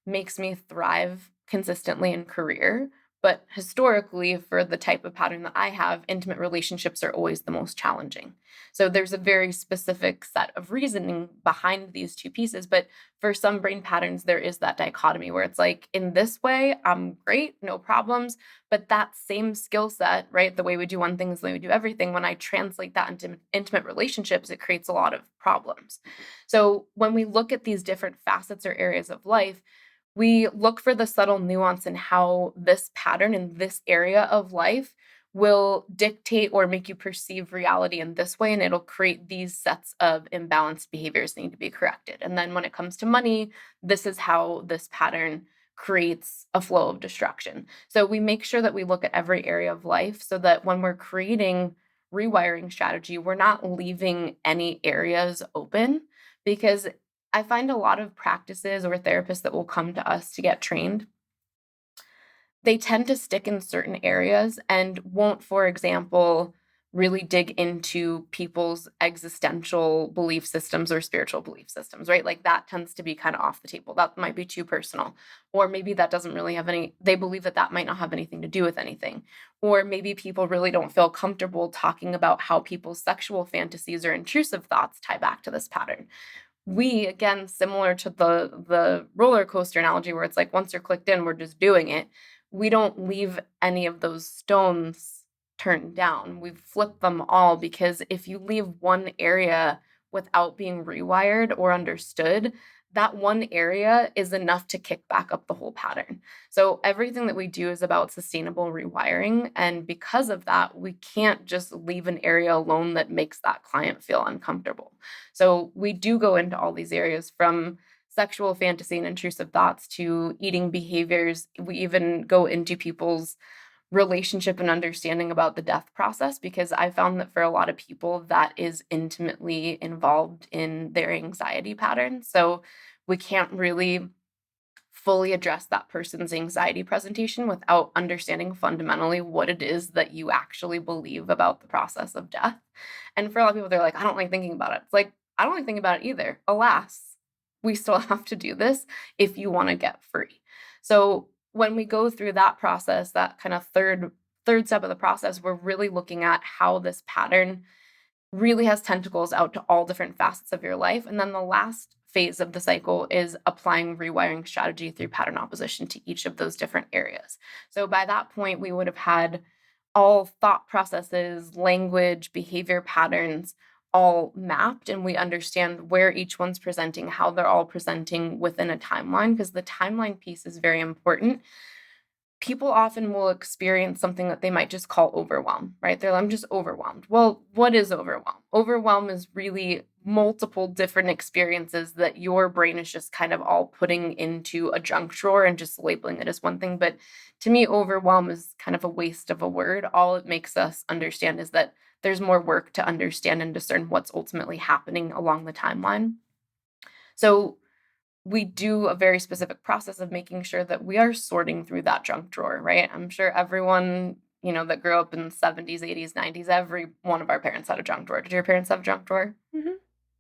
makes me thrive consistently in career. But historically, for the type of pattern that I have, intimate relationships are always the most challenging. So there's a very specific set of reasoning behind these two pieces. But for some brain patterns, there is that dichotomy where it's like, in this way, I'm great, no problems. But that same skill set, right? The way we do one thing is the way we do everything. When I translate that into intimate relationships, it creates a lot of problems. So when we look at these different facets or areas of life, we look for the subtle nuance in how this pattern in this area of life will dictate or make you perceive reality in this way, and it'll create these sets of imbalanced behaviors that need to be corrected. And then when it comes to money, this is how this pattern creates a flow of destruction. So we make sure that we look at every area of life so that when we're creating rewiring strategy, we're not leaving any areas open, because I find a lot of practices or therapists that will come to us to get trained, they tend to stick in certain areas and won't, for example, really dig into people's existential belief systems or spiritual belief systems, right? Like that tends to be kind of off the table. That might be too personal. Or maybe that doesn't really have any, they believe that that might not have anything to do with anything. Or maybe people really don't feel comfortable talking about how people's sexual fantasies or intrusive thoughts tie back to this pattern. We, again, similar to the roller coaster analogy where it's like once you're clicked in, we're just doing it. We don't leave any of those stones turned down. We flip them all, because if you leave one area without being rewired or understood, that one area is enough to kick back up the whole pattern. So everything that we do is about sustainable rewiring. And because of that, we can't just leave an area alone that makes that client feel uncomfortable. So we do go into all these areas, from sexual fantasy and intrusive thoughts to eating behaviors. We even go into people's relationship and understanding about the death process, because I found that for a lot of people that is intimately involved in their anxiety patterns. So we can't really fully address that person's anxiety presentation without understanding fundamentally what it is that you actually believe about the process of death. And for a lot of people, they're like, I don't like thinking about it. It's like, I don't like thinking about it either. Alas, we still have to do this if you want to get free. So when we go through that process, that kind of third step of the process, we're really looking at how this pattern really has tentacles out to all different facets of your life. And then the last phase of the cycle is applying rewiring strategy through pattern opposition to each of those different areas. So by that point, we would have had all thought processes, language, behavior patterns all mapped, and we understand where each one's presenting, how they're all presenting within a timeline, because the timeline piece is very important. People often will experience something that they might just call overwhelm, right? They're like, I'm just overwhelmed. Well, what is overwhelm? Overwhelm is really multiple different experiences that your brain is just kind of all putting into a junk drawer and just labeling it as one thing. But to me, overwhelm is kind of a waste of a word. All it makes us understand is that there's more work to understand and discern what's ultimately happening along the timeline. So we do a very specific process of making sure that we are sorting through that junk drawer, right? I'm sure everyone, that grew up in the 70s, 80s, 90s, every one of our parents had a junk drawer. Did your parents have a junk drawer? Mm-hmm.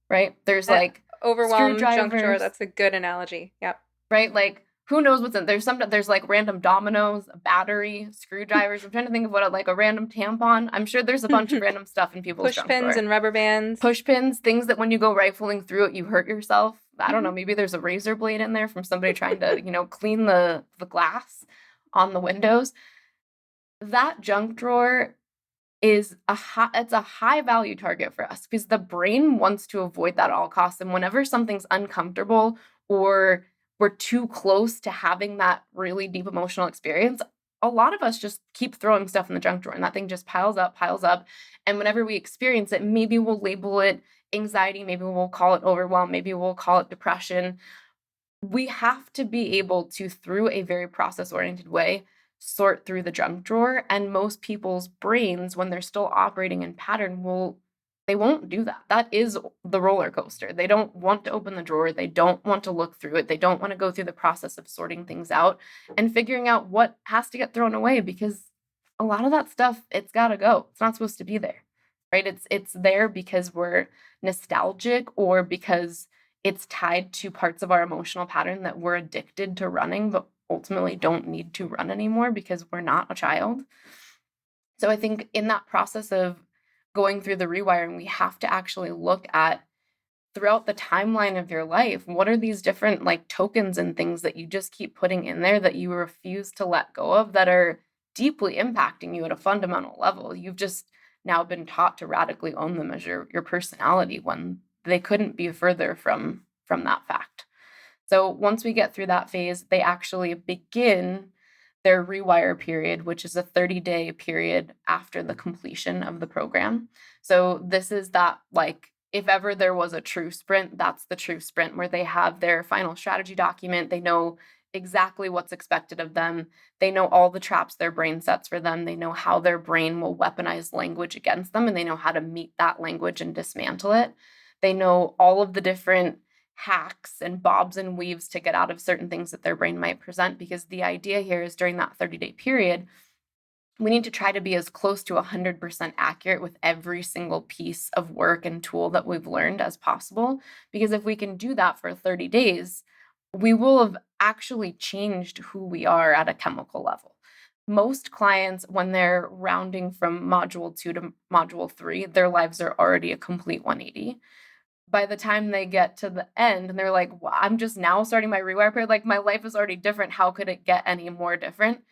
Right? There's like overwhelmed junk drawer. screwdrivers. That's a good analogy. Yep. Right? Like, who knows what's in there's like random dominoes, a battery, screwdrivers. I'm trying to think of what like a random tampon. I'm sure there's a bunch of random stuff in people's Push junk pins drawer. and rubber bands. Push pins, things that when you go rifling through it, you hurt yourself. I don't know, maybe there's a razor blade in there from somebody trying to, clean the glass on the windows. That junk drawer is it's a high value target for us because the brain wants to avoid that at all costs. And whenever something's uncomfortable or we're too close to having that really deep emotional experience, a lot of us just keep throwing stuff in the junk drawer and that thing just piles up. And whenever we experience it, maybe we'll label it anxiety, maybe we'll call it overwhelm, maybe we'll call it depression. We have to be able to, through a very process-oriented way, sort through the junk drawer. And most people's brains, when they're still operating in pattern, they won't do that. That is the roller coaster. They don't want to open the drawer. They don't want to look through it. They don't want to go through the process of sorting things out and figuring out what has to get thrown away, because a lot of that stuff, it's got to go. It's not supposed to be there, right? It's there because we're nostalgic or because it's tied to parts of our emotional pattern that we're addicted to running, but ultimately don't need to run anymore because we're not a child. So I think in that process of going through the rewiring, we have to actually look at throughout the timeline of your life, what are these different like tokens and things that you just keep putting in there that you refuse to let go of that are deeply impacting you at a fundamental level. You've just now been taught to radically own them as your personality when they couldn't be further from that fact. So once we get through that phase, they actually begin their rewire period, which is a 30-day period after the completion of the program. So this is that, like, if ever there was a true sprint, that's the true sprint where they have their final strategy document. They know exactly what's expected of them. They know all the traps their brain sets for them. They know how their brain will weaponize language against them, and they know how to meet that language and dismantle it. They know all of the different hacks and bobs and weaves to get out of certain things that their brain might present, because the idea here is during that 30-day period, we need to try to be as close to 100% accurate with every single piece of work and tool that we've learned as possible. Because if we can do that for 30 days, we will have actually changed who we are at a chemical level. Most clients, when they're rounding from module 2 to module 3, their lives are already a complete 180. By the time they get to the end and they're like, well, I'm just now starting my rewire period, like my life is already different. How could it get any more different?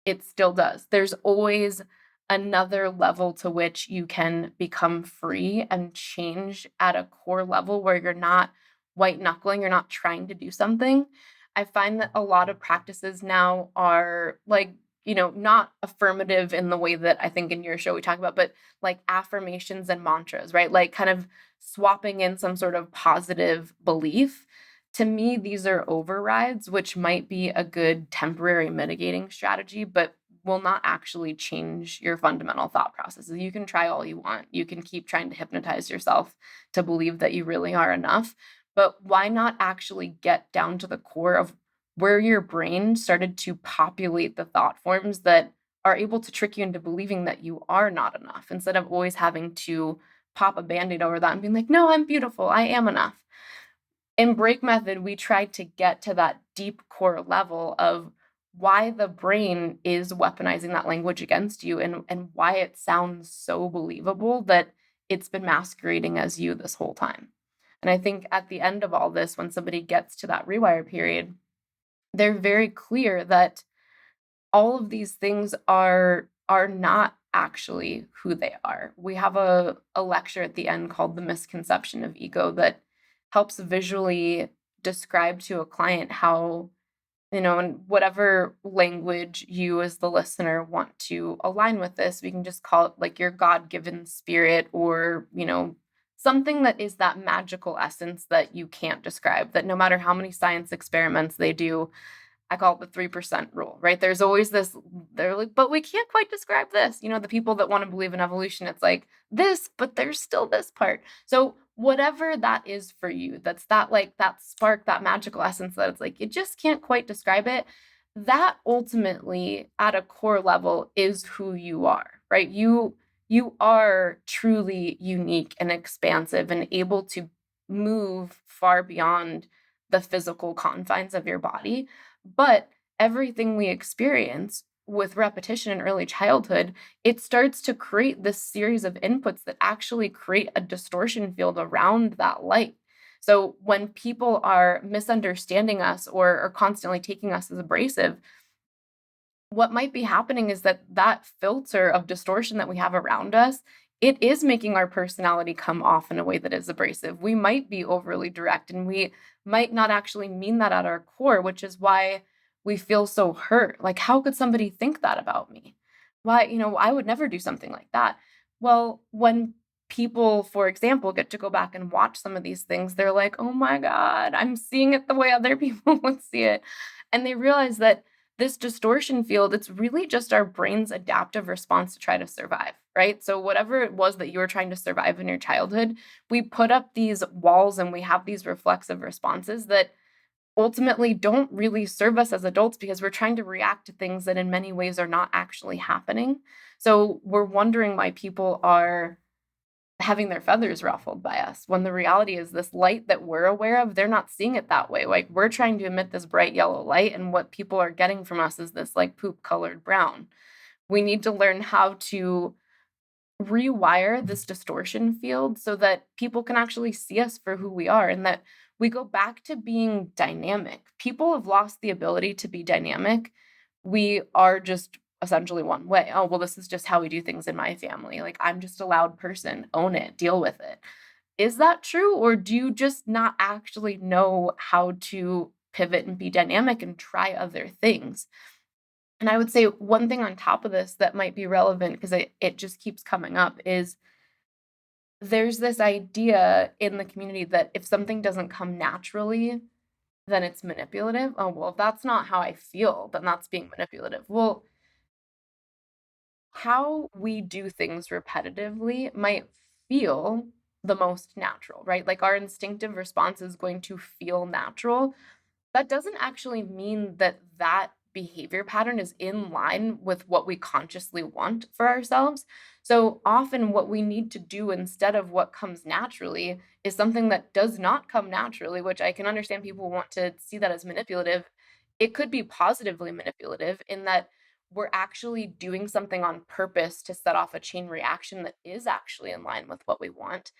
It still does. There's always another level to which you can become free and change at a core level where you're not white knuckling, you're not trying to do something. I find that a lot of practices now are like, not affirmative in the way that I think in your show we talk about, but like affirmations and mantras, right? Like kind of swapping in some sort of positive belief. To me, these are overrides, which might be a good temporary mitigating strategy, but will not actually change your fundamental thought processes. You can try all you want. You can keep trying to hypnotize yourself to believe that you really are enough. But why not actually get down to the core of where your brain started to populate the thought forms that are able to trick you into believing that you are not enough, instead of always having to pop a band-aid over that and being like, no, I'm beautiful, I am enough. In Break Method, we tried to get to that deep core level of why the brain is weaponizing that language against you, and why it sounds so believable that it's been masquerading as you this whole time. And I think at the end of all this, when somebody gets to that rewire period, they're very clear that all of these things are not actually who they are. We have a lecture at the end called The Misconception of Ego that helps visually describe to a client how, in whatever language you as the listener want to align with this, we can just call it like your God-given spirit, or, something that is that magical essence that you can't describe, that no matter how many science experiments they do. I call it the 3% rule, right? There's always this, they're like, but we can't quite describe this. The people that want to believe in evolution, it's like this, but there's still this part. So whatever that is for you, that's that, like, that spark, that magical essence that it's like, you just can't quite describe it. That ultimately at a core level is who you are, right? You are truly unique and expansive and able to move far beyond the physical confines of your body. But everything we experience with repetition in early childhood, it starts to create this series of inputs that actually create a distortion field around that light. So when people are misunderstanding us or are constantly taking us as abrasive, what might be happening is that filter of distortion that we have around us, it is making our personality come off in a way that is abrasive. We might be overly direct, and we might not actually mean that at our core, which is why we feel so hurt. Like, how could somebody think that about me? Why, I would never do something like that. Well, when people, for example, get to go back and watch some of these things, they're like, oh my God, I'm seeing it the way other people would see it. And they realize that this distortion field, it's really just our brain's adaptive response to try to survive, right? So whatever it was that you were trying to survive in your childhood, we put up these walls and we have these reflexive responses that ultimately don't really serve us as adults, because we're trying to react to things that in many ways are not actually happening. So we're wondering why people are having their feathers ruffled by us, when the reality is this light that we're aware of, they're not seeing it that way. Like, we're trying to emit this bright yellow light, and what people are getting from us is this like poop colored brown. We need to learn how to rewire this distortion field so that people can actually see us for who we are, and that we go back to being dynamic. People have lost the ability to be dynamic. We are just essentially one way. Oh, well, this is just how we do things in my family. Like, I'm just a loud person. Own it, deal with it. Is that true? Or do you just not actually know how to pivot and be dynamic and try other things? And I would say one thing on top of this that might be relevant, because it just keeps coming up, is there's this idea in the community that if something doesn't come naturally, then it's manipulative. Oh, well, if that's not how I feel, then that's being manipulative. Well, how we do things repetitively might feel the most natural, right? Like, our instinctive response is going to feel natural. That doesn't actually mean that that behavior pattern is in line with what we consciously want for ourselves. So often, what we need to do instead of what comes naturally is something that does not come naturally, which I can understand people want to see that as manipulative. It could be positively manipulative in that we're actually doing something on purpose to set off a chain reaction that is actually in line with what we want.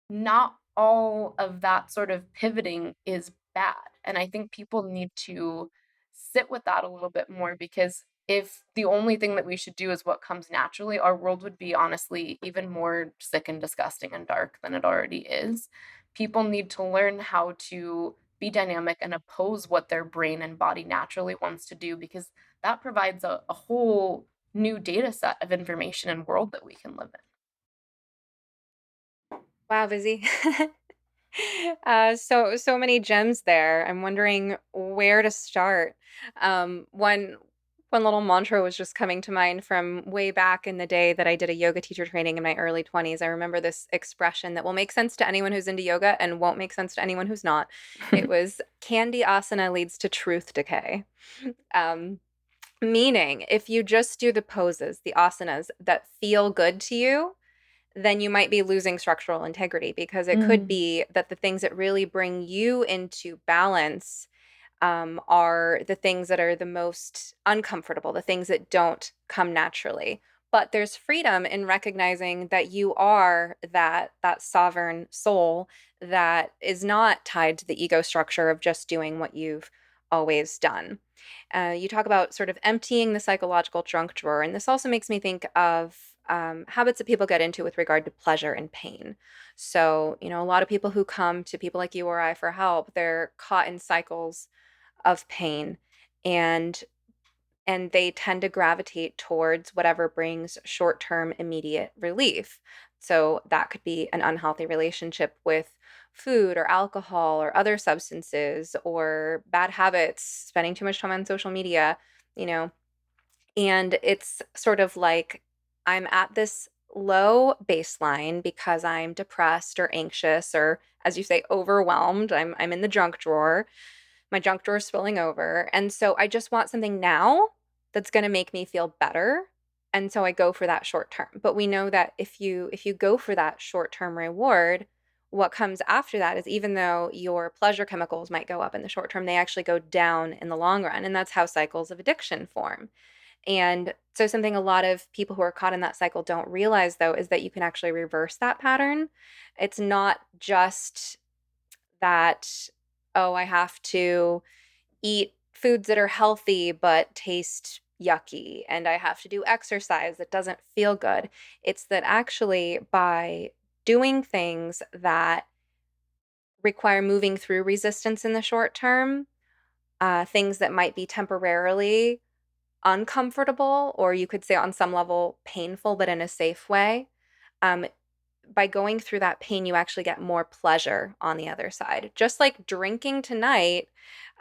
Not all of that sort of pivoting is bad. And I think people need to sit with that a little bit more, because if the only thing that we should do is what comes naturally, our world would be honestly even more sick and disgusting and dark than it already is. People need to learn how to be dynamic and oppose what their brain and body naturally wants to do, because that provides a whole new data set of information and world that we can live in. Wow, Bizzie. So many gems there. I'm wondering where to start. One One little mantra was just coming to mind from way back in the day that I did a yoga teacher training in my early 20s. I remember this expression that will make sense to anyone who's into yoga and won't make sense to anyone who's not. It was candy asana leads to truth decay. Um, Meaning, if you just do the poses, the asanas that feel good to you, then you might be losing structural integrity because it could Mm, be that the things that really bring you into balance are the things that are the most uncomfortable, the things that don't come naturally. But there's freedom in recognizing that you are that sovereign soul that is not tied to the ego structure of just doing what you've always done. You talk about sort of emptying the psychological junk drawer, and this also makes me think of habits that people get into with regard to pleasure and pain. So, a lot of people who come to people like you or I for help, they're caught in cycles of pain, and they tend to gravitate towards whatever brings short-term immediate relief. So that could be an unhealthy relationship with food or alcohol or other substances or bad habits, spending too much time on social media, you know. And it's sort of like I'm at this low baseline because I'm depressed or anxious or, as you say, overwhelmed. I'm in the junk drawer. My junk drawer is spilling over. And so I just want something now that's going to make me feel better. And so I go for that short term. But we know that if you go for that short-term reward, what comes after that is, even though your pleasure chemicals might go up in the short term, they actually go down in the long run. And that's how cycles of addiction form. And so something a lot of people who are caught in that cycle don't realize, though, is that you can actually reverse that pattern. It's not just that, oh, I have to eat foods that are healthy but taste yucky, and I have to do exercise that doesn't feel good. It's that actually by doing things that require moving through resistance in the short term, things that might be temporarily uncomfortable, or you could say on some level painful, but in a safe way. Um, by going through that pain, you actually get more pleasure on the other side. Just like drinking tonight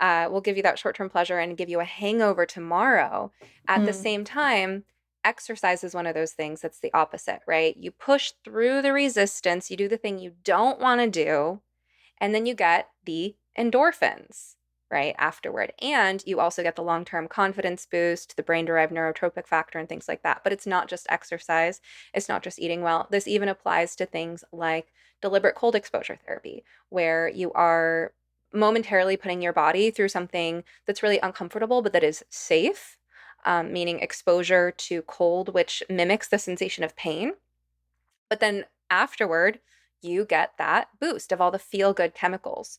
will give you that short term pleasure and give you a hangover tomorrow. At the mm. same time, exercise is one of those things that's the opposite, right? You push through the resistance, you do the thing you don't want to do, and then you get the endorphins right afterward, and you also get the long-term confidence boost, the brain-derived neurotropic factor, and things like that. But it's not just exercise, it's not just eating well. This even applies to things like deliberate cold exposure therapy, where you are momentarily putting your body through something that's really uncomfortable but that is safe, meaning exposure to cold, which mimics the sensation of pain. But then afterward, you get that boost of all the feel good chemicals.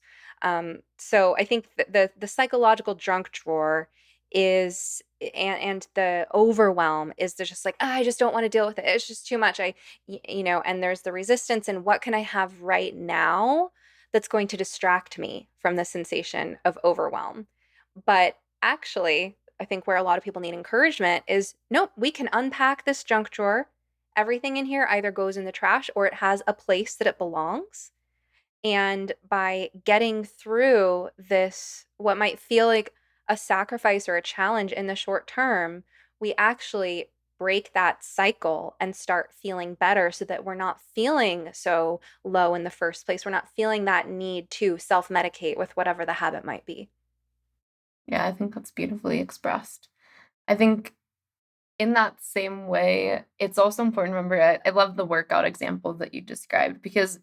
So I think the psychological junk drawer is, and the overwhelm is, there's just like, "Ah, I just don't want to deal with it. It's just too much. And there's the resistance, and what can I have right now that's going to distract me from the sensation of overwhelm? But actually, I think where a lot of people need encouragement is, nope, we can unpack this junk drawer. Everything in here either goes in the trash or it has a place that it belongs. And by getting through this, what might feel like a sacrifice or a challenge in the short term, we actually break that cycle and start feeling better so that we're not feeling so low in the first place. We're not feeling that need to self medicate with whatever the habit might be. Yeah, I think that's beautifully expressed. I think in that same way, it's also important to remember, I love the workout example that you described, because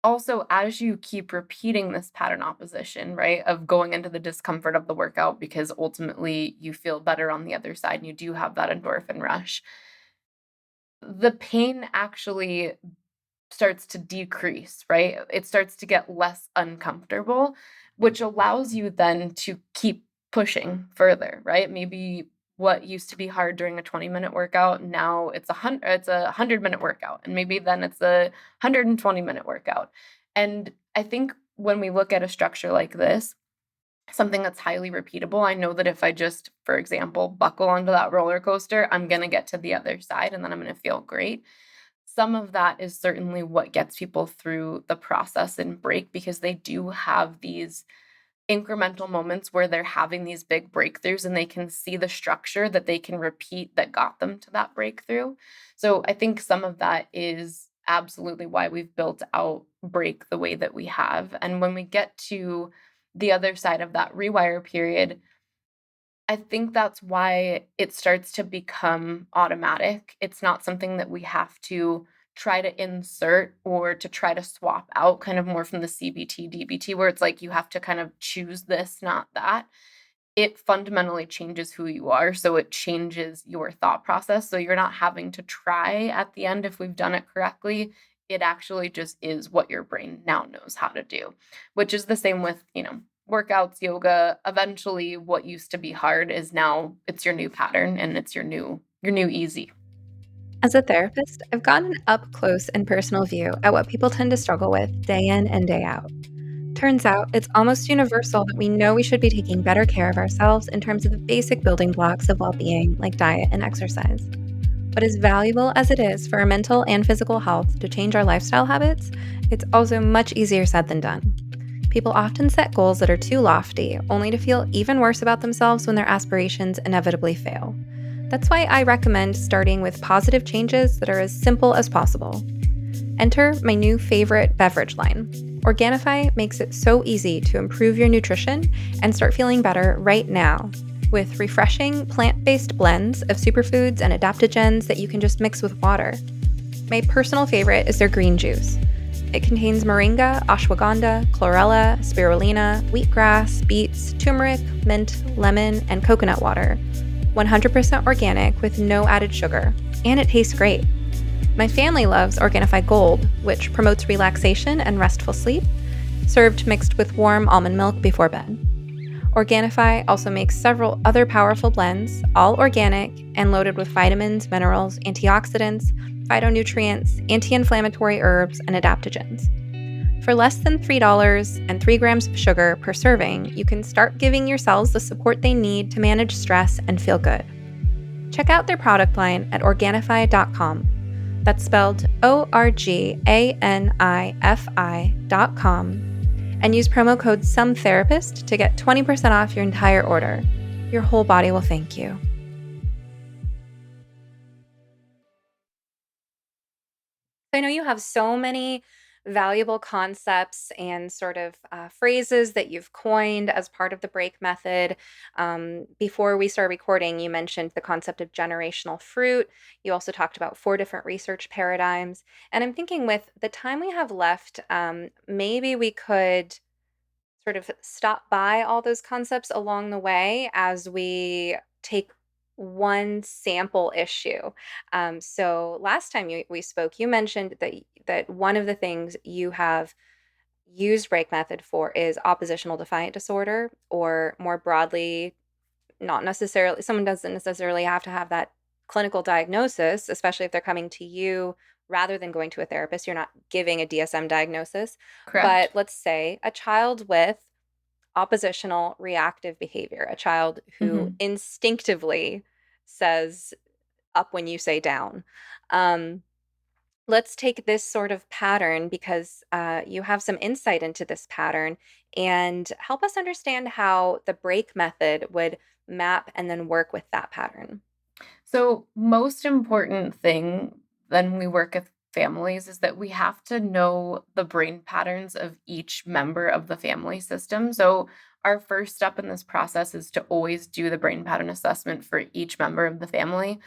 also as you keep repeating this pattern opposition, right, of going into the discomfort of the workout because ultimately you feel better on the other side and you do have that endorphin rush, the pain actually starts to decrease, right? It starts to get less uncomfortable, which allows you then to keep pushing further, right? Maybe what used to be hard during a 20-minute workout, now it's a 100-minute workout, and maybe then it's a 120-minute workout. And I think when we look at a structure like this, something that's highly repeatable, I know that if I just, for example, buckle onto that roller coaster, I'm going to get to the other side and then I'm going to feel great. Some of that is certainly what gets people through the process and break, because they do have these incremental moments where they're having these big breakthroughs and they can see the structure that they can repeat that got them to that breakthrough. So I think some of that is absolutely why we've built out break the way that we have. And when we get to the other side of that rewire period, I think that's why it starts to become automatic. It's not something that we have to try to insert or to try to swap out, kind of more from the CBT, DBT, where it's like you have to kind of choose this, not that. It fundamentally changes who you are. So it changes your thought process. So you're not having to try at the end if we've done it correctly. It actually just is what your brain now knows how to do, which is the same with, workouts, yoga. Eventually, what used to be hard is now it's your new pattern and it's your new easy. As a therapist, I've gotten an up close and personal view at what people tend to struggle with day in and day out. Turns out it's almost universal that we know we should be taking better care of ourselves in terms of the basic building blocks of well being, like diet and exercise. But as valuable as it is for our mental and physical health to change our lifestyle habits, it's also much easier said than done. People often set goals that are too lofty, only to feel even worse about themselves when their aspirations inevitably fail. That's why I recommend starting with positive changes that are as simple as possible. Enter my new favorite beverage line. Organifi makes it so easy to improve your nutrition and start feeling better right now with refreshing plant-based blends of superfoods and adaptogens that you can just mix with water. My personal favorite is their green juice. It contains moringa, ashwagandha, chlorella, spirulina, wheatgrass, beets, turmeric, mint, lemon, and coconut water. 100% organic with no added sugar, and it tastes great. My family loves Organifi Gold, which promotes relaxation and restful sleep, served mixed with warm almond milk before bed. Organifi also makes several other powerful blends, all organic and loaded with vitamins, minerals, antioxidants, phytonutrients, anti-inflammatory herbs, and adaptogens. For less than $3 and 3 grams of sugar per serving, you can start giving yourselves the support they need to manage stress and feel good. Check out their product line at Organifi.com. That's spelled ORGANIFI.com. And use promo code SOMETHERAPIST to get 20% off your entire order. Your whole body will thank you. I know you have so many valuable concepts and sort of phrases that you've coined as part of the break method. Before we start recording, you mentioned the concept of generational fruit. You also talked about 4 different research paradigms. And I'm thinking with the time we have left, maybe we could sort of stop by all those concepts along the way as we take one sample issue. So last time we spoke, you mentioned that one of the things you have used break method for is oppositional defiant disorder, or more broadly, not necessarily, someone doesn't necessarily have to have that clinical diagnosis, especially if they're coming to you rather than going to a therapist. You're not giving a DSM diagnosis, Correct. but let's say a child with oppositional reactive behavior, a child who Mhm. instinctively says up when you say down. Um, let's take this sort of pattern because you have some insight into this pattern and help us understand how the break method would map and then work with that pattern. So, most important thing when we work with families is that we have to know the brain patterns of each member of the family system. So, our first step in this process is to always do the brain pattern assessment for each member of the family.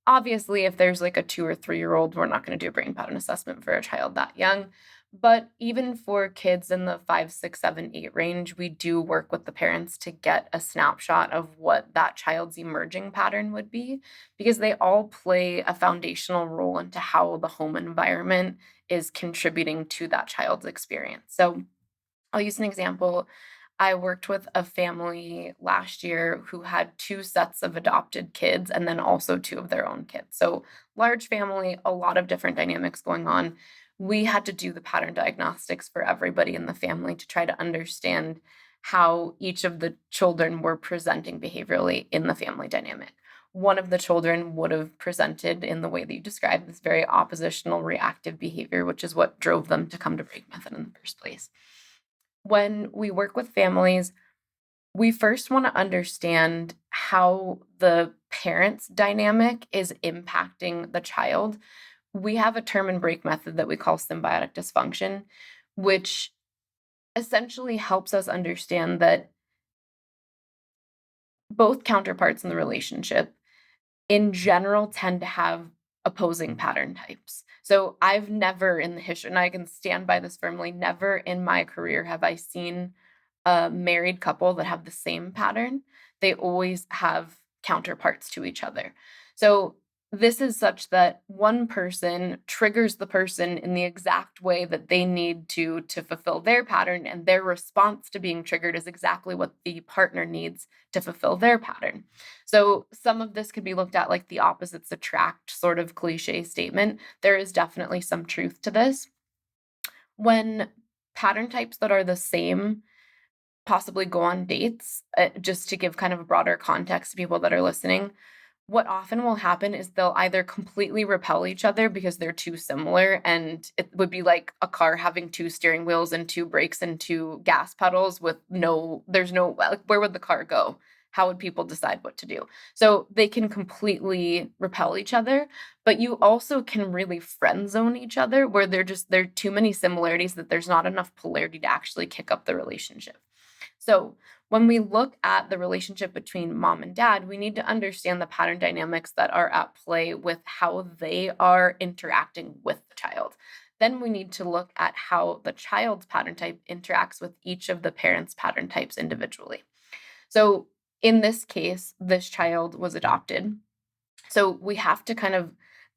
Obviously, if there's like a 2 or 3-year-old, we're not going to do a brain pattern assessment for a child that young. But even for kids in the 5, 6, 7, 8 range, we do work with the parents to get a snapshot of what that child's emerging pattern would be, because they all play a foundational role into how the home environment is contributing to that child's experience. So I'll use an example. I worked with a family last year who had 2 sets of adopted kids and then also 2 of their own kids. So, large family, a lot of different dynamics going on. We had to do the pattern diagnostics for everybody in the family to try to understand how each of the children were presenting behaviorally in the family dynamic. One of the children would have presented in the way that you described, this very oppositional reactive behavior, which is what drove them to come to break method in the first place. When we work with families, we first want to understand how the parent's dynamic is impacting the child. We have a term in break method that we call symbiotic dysfunction, which essentially helps us understand that both counterparts in the relationship in general tend to have opposing pattern types. So I've never in the history, and I can stand by this firmly, never in my career have I seen a married couple that have the same pattern. They always have counterparts to each other. So this is such that one person triggers the person in the exact way that they need to fulfill their pattern, and their response to being triggered is exactly what the partner needs to fulfill their pattern. So some of this could be looked at like the opposites attract sort of cliche statement. There is definitely some truth to this. When pattern types that are the same possibly go on dates, just to give kind of a broader context to people that are listening, what often will happen is they'll either completely repel each other because they're too similar, and it would be like a car having two steering wheels and two brakes and two gas pedals with there's no, like, where would the car go? How would people decide what to do? So they can completely repel each other, but you also can really friend zone each other where there are too many similarities that there's not enough polarity to actually kick up the relationship. So when we look at the relationship between mom and dad, we need to understand the pattern dynamics that are at play with how they are interacting with the child. Then we need to look at how the child's pattern type interacts with each of the parents' pattern types individually. So in this case, this child was adopted. So we have to kind of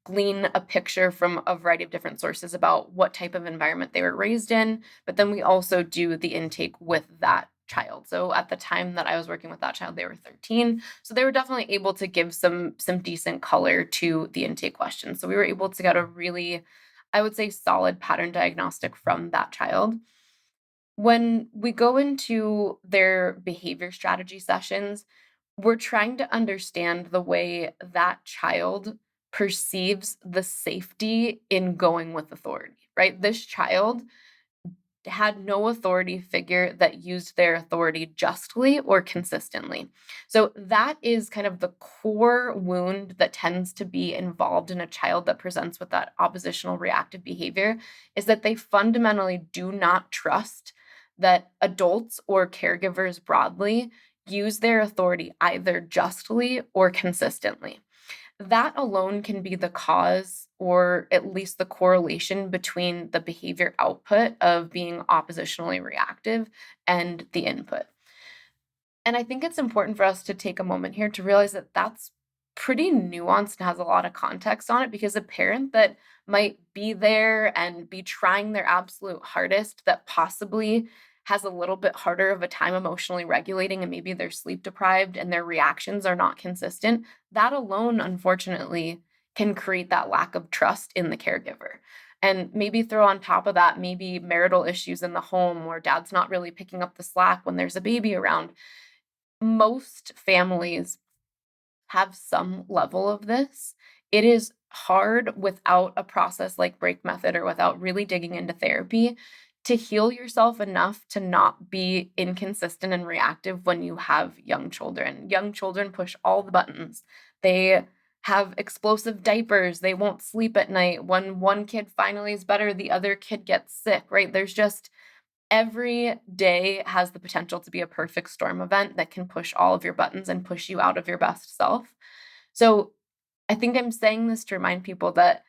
glean a picture from a variety of different sources about what type of environment they were raised in, but then we also do the intake with that child. So at the time that I was working with that child, they were 13. So they were definitely able to give some decent color to the intake questions. So we were able to get a really, I would say, solid pattern diagnostic from that child. When we go into their behavior strategy sessions, we're trying to understand the way that child perceives the safety in going with authority, right? This child had no authority figure that used their authority justly or consistently. So that is kind of the core wound that tends to be involved in a child that presents with that oppositional reactive behavior, is that they fundamentally do not trust that adults or caregivers broadly use their authority either justly or consistently. That alone can be the cause or at least the correlation between the behavior output of being oppositionally reactive and the input. And I think it's important for us to take a moment here to realize that that's pretty nuanced and has a lot of context on it, because a parent that might be there and be trying their absolute hardest that possibly has a little bit harder of a time emotionally regulating, and maybe they're sleep deprived and their reactions are not consistent, that alone, unfortunately, can create that lack of trust in the caregiver. And maybe throw on top of that, maybe marital issues in the home where dad's not really picking up the slack when there's a baby around. Most families have some level of this. It is hard without a process like break method or without really digging into therapy to heal yourself enough to not be inconsistent and reactive when you have young children. Young children push all the buttons. They have explosive diapers. They won't sleep at night. When one kid finally is better, the other kid gets sick, right? There's just every day has the potential to be a perfect storm event that can push all of your buttons and push you out of your best self. So I think I'm saying this to remind people that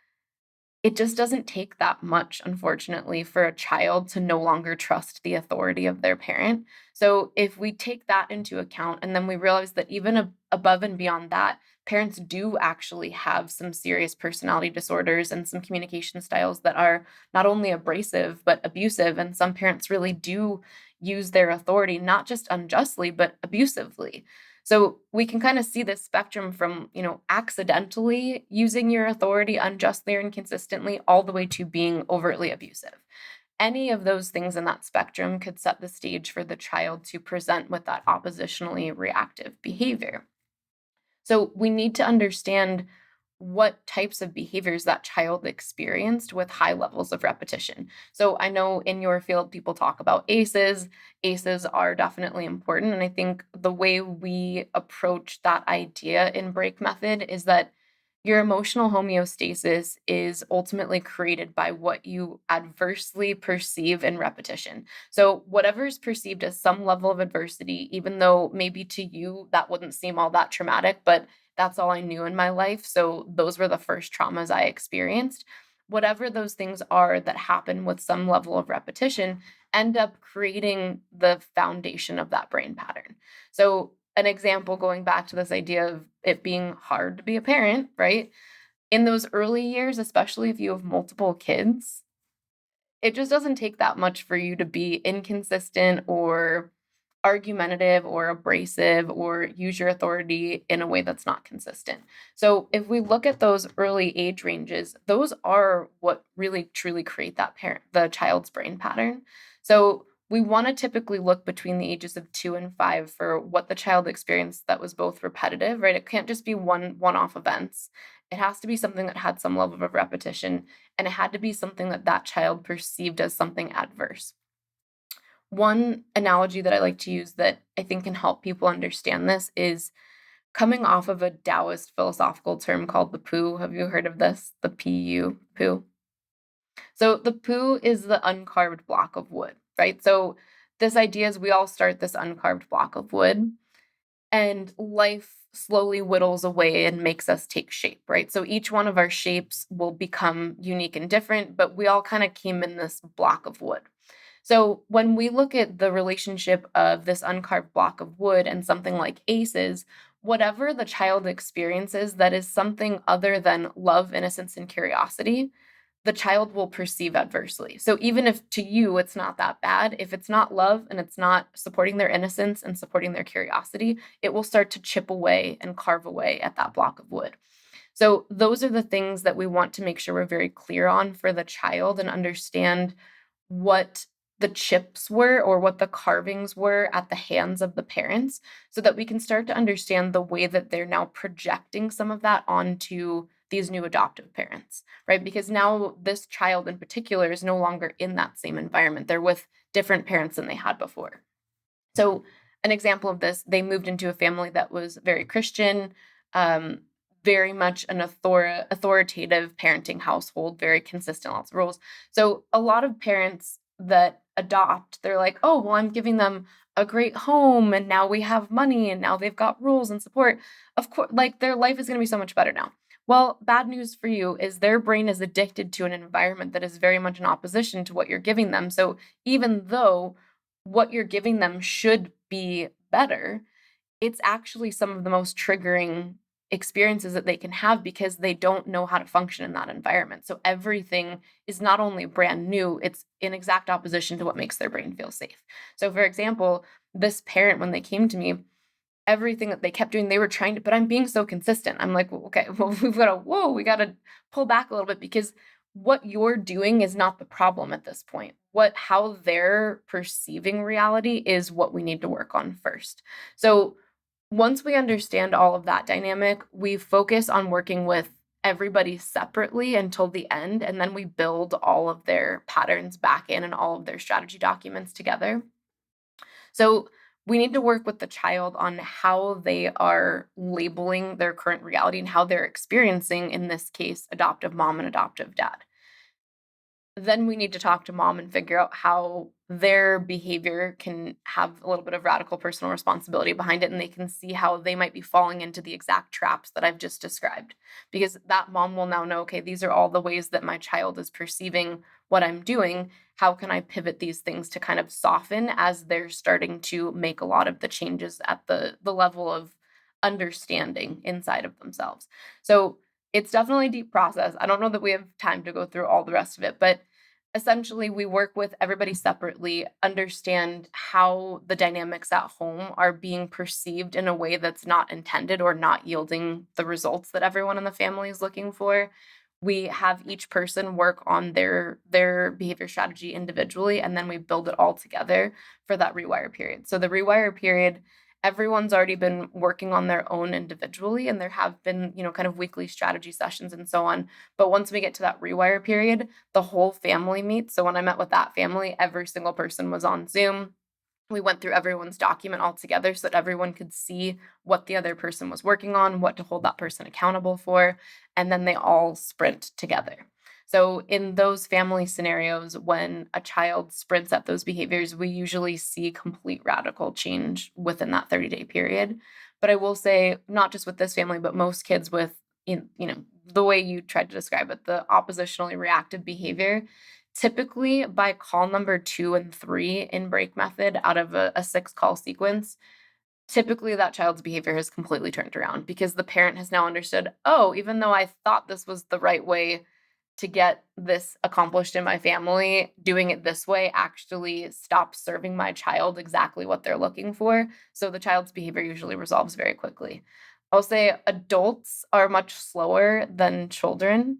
it just doesn't take that much, unfortunately, for a child to no longer trust the authority of their parent. So if we take that into account and then we realize that even above and beyond that, parents do actually have some serious personality disorders and some communication styles that are not only abrasive but abusive. And some parents really do use their authority, not just unjustly, but abusively. So we can kind of see this spectrum from, accidentally using your authority unjustly or inconsistently all the way to being overtly abusive. Any of those things in that spectrum could set the stage for the child to present with that oppositionally reactive behavior. So we need to understand what types of behaviors that child experienced with high levels of repetition. So I know in your field, people talk about ACEs. ACEs are definitely important. And I think the way we approach that idea in break method is that your emotional homeostasis is ultimately created by what you adversely perceive in repetition. So, whatever is perceived as some level of adversity, even though maybe to you that wouldn't seem all that traumatic, but that's all I knew in my life. So, those were the first traumas I experienced. Whatever those things are that happen with some level of repetition end up creating the foundation of that brain pattern. So, an example going back to this idea of it being hard to be a parent, right? In those early years, especially if you have multiple kids, it just doesn't take that much for you to be inconsistent or argumentative or abrasive or use your authority in a way that's not consistent. So if we look at those early age ranges, those are what really truly create that the child's brain pattern. So we want to typically look between the ages of 2 and 5 for what the child experienced that was both repetitive, right? It can't just be one-off events. It has to be something that had some level of repetition, and it had to be something that that child perceived as something adverse. One analogy that I like to use that I think can help people understand this is coming off of a Taoist philosophical term called the poo. Have you heard of this? The PU, poo. So the poo is the uncarved block of wood, right? So this idea is we all start this uncarved block of wood, and life slowly whittles away and makes us take shape, right? So each one of our shapes will become unique and different, but we all kind of came in this block of wood. So when we look at the relationship of this uncarved block of wood and something like ACEs, whatever the child experiences that is something other than love, innocence, and curiosity, the child will perceive adversely. So even if to you it's not that bad, if it's not love and it's not supporting their innocence and supporting their curiosity, it will start to chip away and carve away at that block of wood. So those are the things that we want to make sure we're very clear on for the child and understand what the chips were or what the carvings were at the hands of the parents so that we can start to understand the way that they're now projecting some of that onto these new adoptive parents, right? Because now this child in particular is no longer in that same environment. They're with different parents than they had before. So, an example of this, they moved into a family that was very Christian, um, very much an authoritative parenting household, very consistent, lots of rules. So, a lot of parents that adopt, they're like, oh, well, I'm giving them a great home and now we have money and now they've got rules and support. Of course, like their life is going to be so much better now. Well, bad news for you is their brain is addicted to an environment that is very much in opposition to what you're giving them. So, even though what you're giving them should be better, it's actually some of the most triggering experiences that they can have because they don't know how to function in that environment. So everything is not only brand new, it's in exact opposition to what makes their brain feel safe. So, for example, this parent, when they came to me, everything that they kept doing, they were trying to, but I'm being so consistent. I'm like, well, okay, well, we got to pull back a little bit because what you're doing is not the problem at this point. How they're perceiving reality is what we need to work on first. So once we understand all of that dynamic, we focus on working with everybody separately until the end, and then we build all of their patterns back in and all of their strategy documents together. So we need to work with the child on how they are labeling their current reality and how they're experiencing, in this case, adoptive mom and adoptive dad. Then we need to talk to mom and figure out how their behavior can have a little bit of radical personal responsibility behind it, and they can see how they might be falling into the exact traps that I've just described. Because that mom will now know, okay, these are all the ways that my child is perceiving what I'm doing. How can I pivot these things to kind of soften as they're starting to make a lot of the changes at the level of understanding inside of themselves? So it's definitely a deep process. I don't know that we have time to go through all the rest of it, but essentially we work with everybody separately, understand how the dynamics at home are being perceived in a way that's not intended or not yielding the results that everyone in the family is looking for. We have each person work on their behavior strategy individually, and then we build it all together for that rewire period. So the rewire period everyone's already been working on their own individually, and there have been, kind of weekly strategy sessions and so on. But once we get to that rewire period, the whole family meets. So when I met with that family, every single person was on Zoom. We went through everyone's document all together so that everyone could see what the other person was working on, what to hold that person accountable for, and then they all sprint together. So in those family scenarios, when a child sprints at those behaviors, we usually see complete radical change within that 30-day period. But I will say, not just with this family, but most kids with, the way you tried to describe it, the oppositionally reactive behavior, typically by call number 2 and 3 in break method out of a 6-call sequence, typically that child's behavior has completely turned around because the parent has now understood, oh, even though I thought this was the right way to get this accomplished in my family, doing it this way actually stops serving my child exactly what they're looking for. So the child's behavior usually resolves very quickly. I'll say adults are much slower than children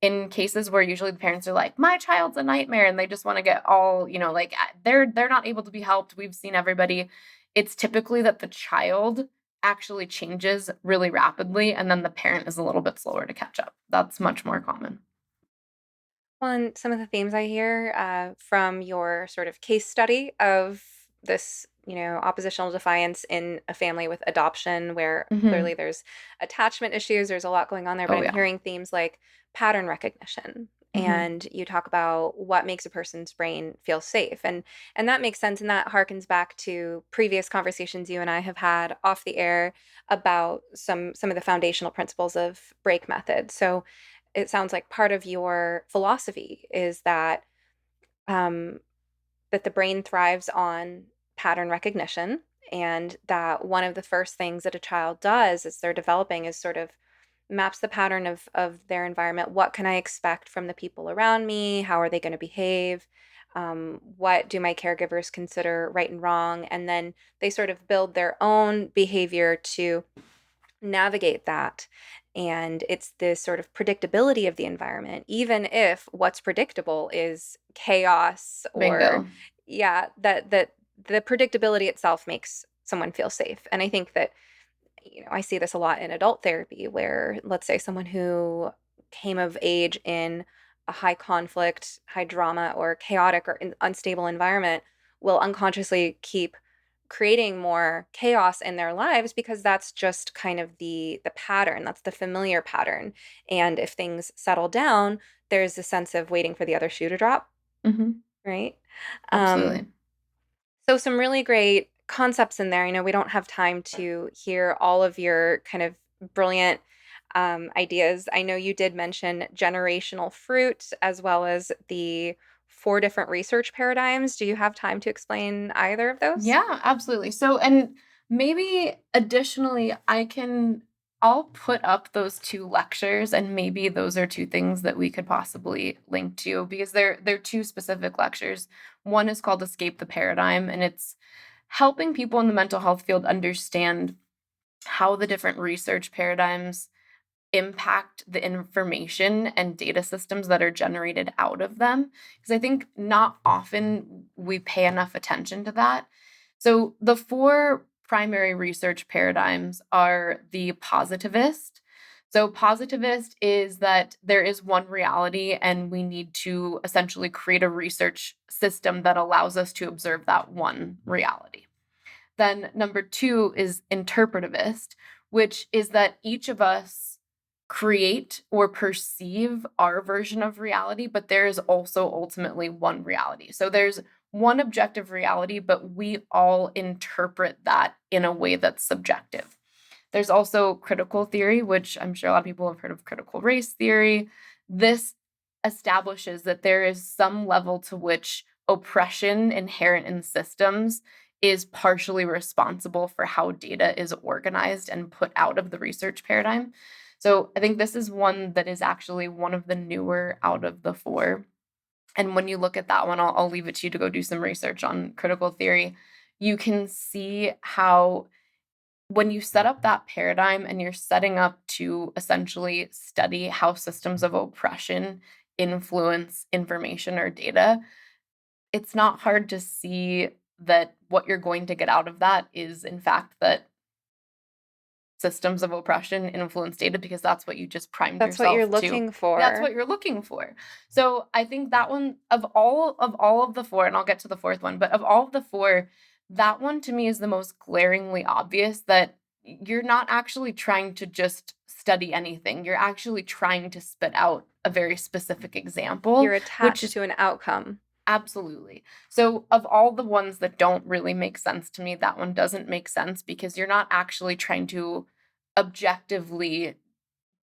in cases where usually the parents are like, my child's a nightmare, and they just want to get all, like they're not able to be helped. We've seen everybody. It's typically that the child actually changes really rapidly, and then the parent is a little bit slower to catch up. That's much more common. Well, and some of the themes I hear from your sort of case study of this, oppositional defiance in a family with adoption, where clearly there's attachment issues, there's a lot going on there, but Oh, I'm yeah. hearing themes like pattern recognition. And you talk about what makes a person's brain feel safe. And that makes sense. And that harkens back to previous conversations you and I have had off the air about some of the foundational principles of break method. So it sounds like part of your philosophy is that um, that the brain thrives on pattern recognition, and that one of the first things that a child does as they're developing is sort of maps the pattern of their environment. What can I expect from the people around me? How are they going to behave? What do my caregivers consider right and wrong? And then they sort of build their own behavior to navigate that. And it's this sort of predictability of the environment, even if what's predictable is chaos or Bingo. yeah, that the predictability itself makes someone feel safe. And I think that, I see this a lot in adult therapy where, let's say, someone who came of age in a high conflict, high drama, or chaotic or unstable environment will unconsciously keep creating more chaos in their lives because that's just kind of the pattern. That's the familiar pattern. And if things settle down, there's a sense of waiting for the other shoe to drop, right? Absolutely. So some really great concepts in there. We don't have time to hear all of your kind of brilliant ideas. I know you did mention generational fruit as well as the 4 different research paradigms. Do you have time to explain either of those? Yeah, absolutely. So, and maybe additionally, I'll put up those 2 lectures, and maybe those are 2 things that we could possibly link to because they're 2 specific lectures. One is called Escape the Paradigm, and it's helping people in the mental health field understand how the different research paradigms impact the information and data systems that are generated out of them. Because I think not often we pay enough attention to that. So the 4 primary research paradigms are the positivist. So positivist is that there is one reality and we need to essentially create a research system that allows us to observe that one reality. Then number 2 is interpretivist, which is that each of us create or perceive our version of reality, but there is also ultimately one reality. So there's one objective reality, but we all interpret that in a way that's subjective. There's also critical theory, which I'm sure a lot of people have heard of critical race theory. This establishes that there is some level to which oppression inherent in systems is partially responsible for how data is organized and put out of the research paradigm. So I think this is one that is actually one of the newer out of the 4. And when you look at that one, I'll leave it to you to go do some research on critical theory. You can see how when you set up that paradigm and you're setting up to essentially study how systems of oppression influence information or data, it's not hard to see that what you're going to get out of that is, in fact, that systems of oppression influence data, because that's what you just primed That's yourself what you're to. looking for. That's what you're looking for. So I think that one, of all of the four, and I'll get to the fourth one, but of all of the four, that one to me is the most glaringly obvious, that you're not actually trying to just study anything. You're actually trying to spit out a very specific example. You're attached to an outcome. Absolutely. So of all the ones that don't really make sense to me, that one doesn't make sense, because you're not actually trying to objectively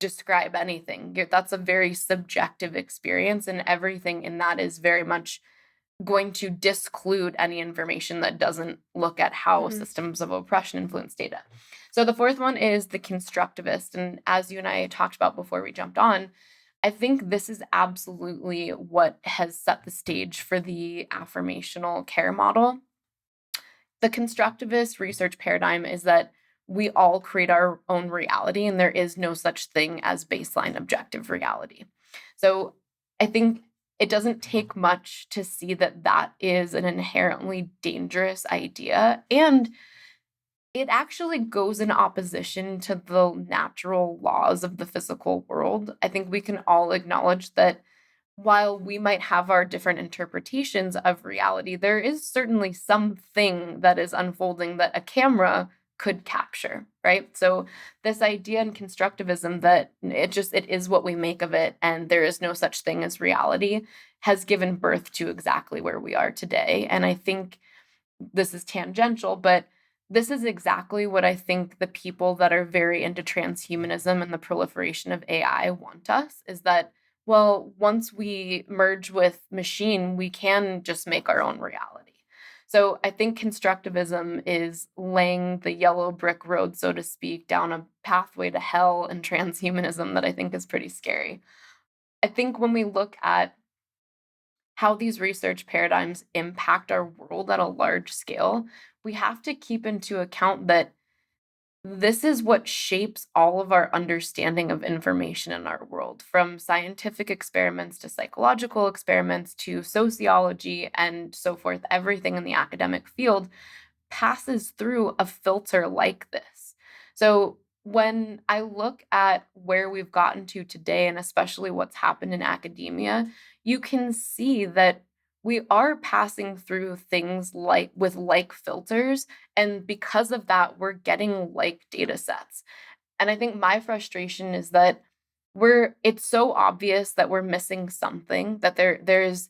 describe anything. That's a very subjective experience, and everything in that is very much going to disclude any information that doesn't look at how systems of oppression influence data. So the fourth one is the constructivist. And as you and I talked about before we jumped on, I think this is absolutely what has set the stage for the affirmational care model. The constructivist research paradigm is that we all create our own reality, and there is no such thing as baseline objective reality. So I think it doesn't take much to see that that is an inherently dangerous idea, and it actually goes in opposition to the natural laws of the physical world. I think we can all acknowledge that while we might have our different interpretations of reality, there is certainly something that is unfolding that a camera could capture, right? So this idea in constructivism that it is what we make of it, and there is no such thing as reality, has given birth to exactly where we are today. And I think this is tangential, but this is exactly what I think the people that are very into transhumanism and the proliferation of AI want us, is that, well, once we merge with machine, we can just make our own reality. So I think constructivism is laying the yellow brick road, so to speak, down a pathway to hell in transhumanism that I think is pretty scary. I think when we look at how these research paradigms impact our world at a large scale, we have to keep into account that this is what shapes all of our understanding of information in our world, from scientific experiments to psychological experiments to sociology and so forth. Everything in the academic field passes through a filter like this. So when I look at where we've gotten to today, and especially what's happened in academia, you can see that we are passing through things like with like filters. And because of that, we're getting like data sets. And I think my frustration is that it's so obvious that we're missing something, that there's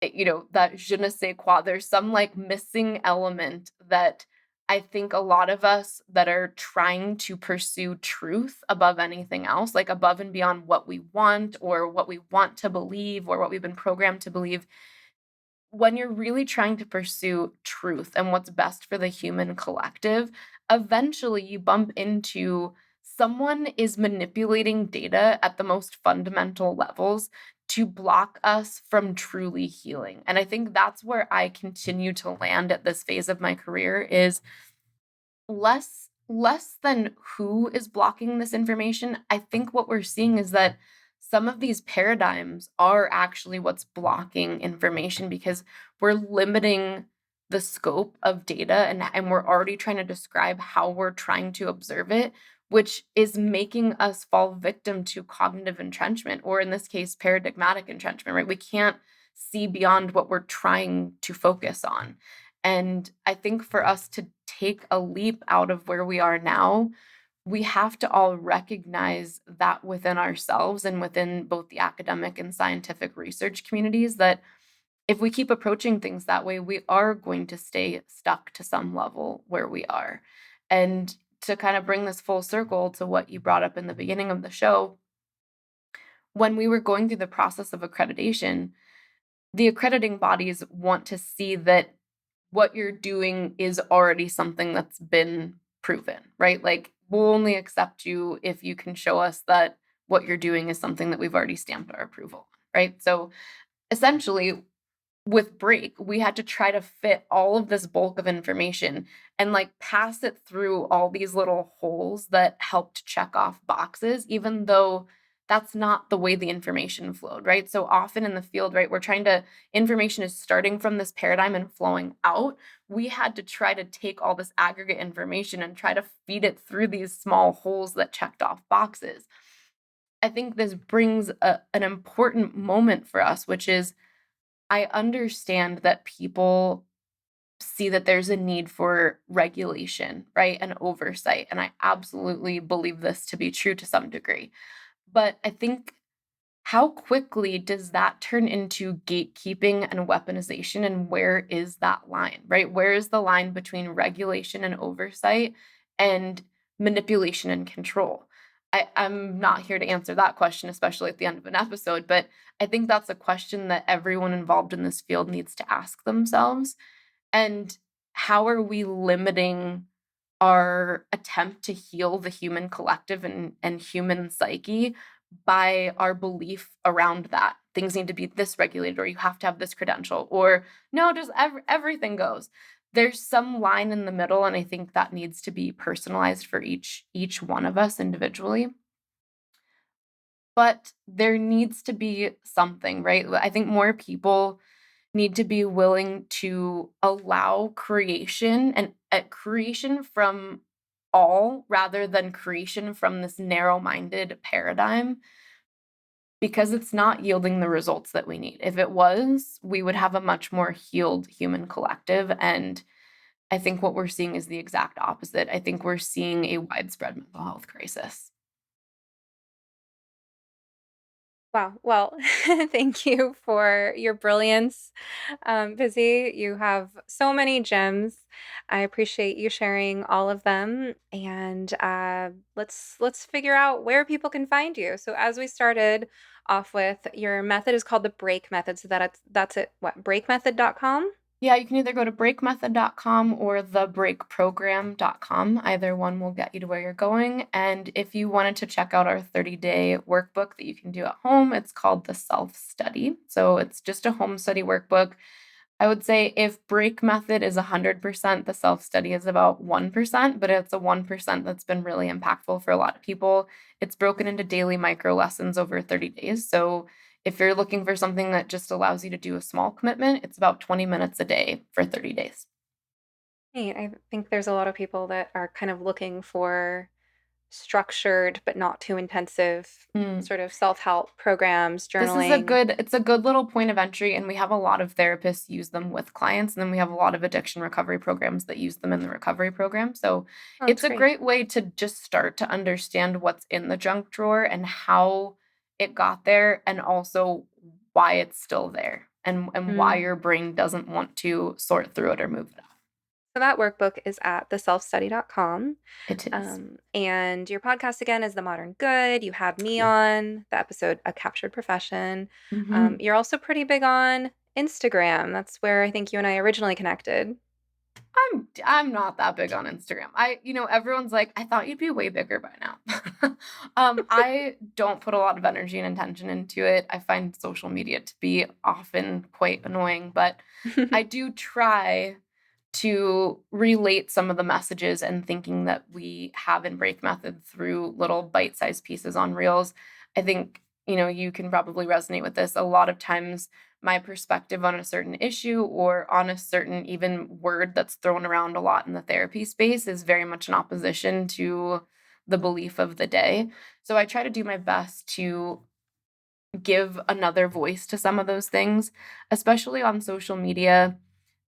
that je ne sais quoi. There's some like missing element that I think a lot of us that are trying to pursue truth above anything else, like above and beyond what we want or what we want to believe or what we've been programmed to believe, when you're really trying to pursue truth and what's best for the human collective, eventually you bump into someone is manipulating data at the most fundamental levels to block us from truly healing. And I think that's where I continue to land at this phase of my career, is less than who is blocking this information. I think what we're seeing is that some of these paradigms are actually what's blocking information, because we're limiting the scope of data, and we're already trying to describe how we're trying to observe it, which is making us fall victim to cognitive entrenchment, or in this case, paradigmatic entrenchment, right? We can't see beyond what we're trying to focus on. And I think for us to take a leap out of where we are now, we have to all recognize that within ourselves and within both the academic and scientific research communities, that if we keep approaching things that way, we are going to stay stuck to some level where we are. And to kind of bring this full circle to what you brought up in the beginning of the show, when we were going through the process of accreditation, the accrediting bodies want to see that what you're doing is already something that's been proven, right? Like, we'll only accept you if you can show us that what you're doing is something that we've already stamped our approval on, right? So essentially, with Break, we had to try to fit all of this bulk of information and like pass it through all these little holes that helped check off boxes, even though that's not the way the information flowed, right? So often in the field, right, information is starting from this paradigm and flowing out. We had to try to take all this aggregate information and try to feed it through these small holes that checked off boxes. I think this brings an important moment for us, which is I understand that people see that there's a need for regulation, right? And oversight. And I absolutely believe this to be true to some degree. But I think how quickly does that turn into gatekeeping and weaponization? And where is that line, right? Where is the line between regulation and oversight and manipulation and control? I'm not here to answer that question, especially at the end of an episode, but I think that's a question that everyone involved in this field needs to ask themselves. And how are we limiting our attempt to heal the human collective and human psyche by our belief around that? Things need to be this regulated, or you have to have this credential, or no, just everything goes. There's some line in the middle, and I think that needs to be personalized for each one of us individually. But there needs to be something, right? I think more people need to be willing to allow creation and creation from all rather than creation from this narrow-minded paradigm, because it's not yielding the results that we need. If it was, we would have a much more healed human collective, and I think what we're seeing is the exact opposite. I think we're seeing a widespread mental health crisis. Wow. Well, thank you for your brilliance, Busy. You have so many gems. I appreciate you sharing all of them. And let's figure out where people can find you. So as we started off with, your method is called the break method. So that's it. What, breakmethod.com? Yeah, you can either go to breakmethod.com or thebreakprogram.com. Either one will get you to where you're going. And if you wanted to check out our 30-day workbook that you can do at home, it's called the Self-Study. So it's just a home study workbook. I would say if break method is 100%, the self-study is about 1%, but it's a 1% that's been really impactful for a lot of people. It's broken into daily micro lessons over 30 days. So if you're looking for something that just allows you to do a small commitment, it's about 20 minutes a day for 30 days. Neat. I think there's a lot of people that are kind of looking for structured but not too intensive Mm. sort of self-help programs, This is journaling. it's a good little point of entry, and we have a lot of therapists use them with clients, and then we have a lot of addiction recovery programs that use them in the recovery program. So Oh, it's that's a great. great way to just start to understand what's in the junk drawer and how it got there, and also why it's still there, and why Mm. your brain doesn't want to sort through it or move it out. So that workbook is at theselfstudy.com. It is. And your podcast again is The Modern Good. You had me on the episode A Captured Profession. Mhm. You're also pretty big on Instagram. That's where I think you and I originally connected. I'm not that big on Instagram. Everyone's like, I thought you'd be way bigger by now. I don't put a lot of energy and intention into it. I find social media to be often quite annoying, but I do try to relate some of the messages and thinking that we have in Break Method through little bite-sized pieces on Reels. I think, you can probably resonate with this. A lot of times my perspective on a certain issue or on a certain even word that's thrown around a lot in the therapy space is very much in opposition to the belief of the day. So I try to do my best to give another voice to some of those things, especially on social media.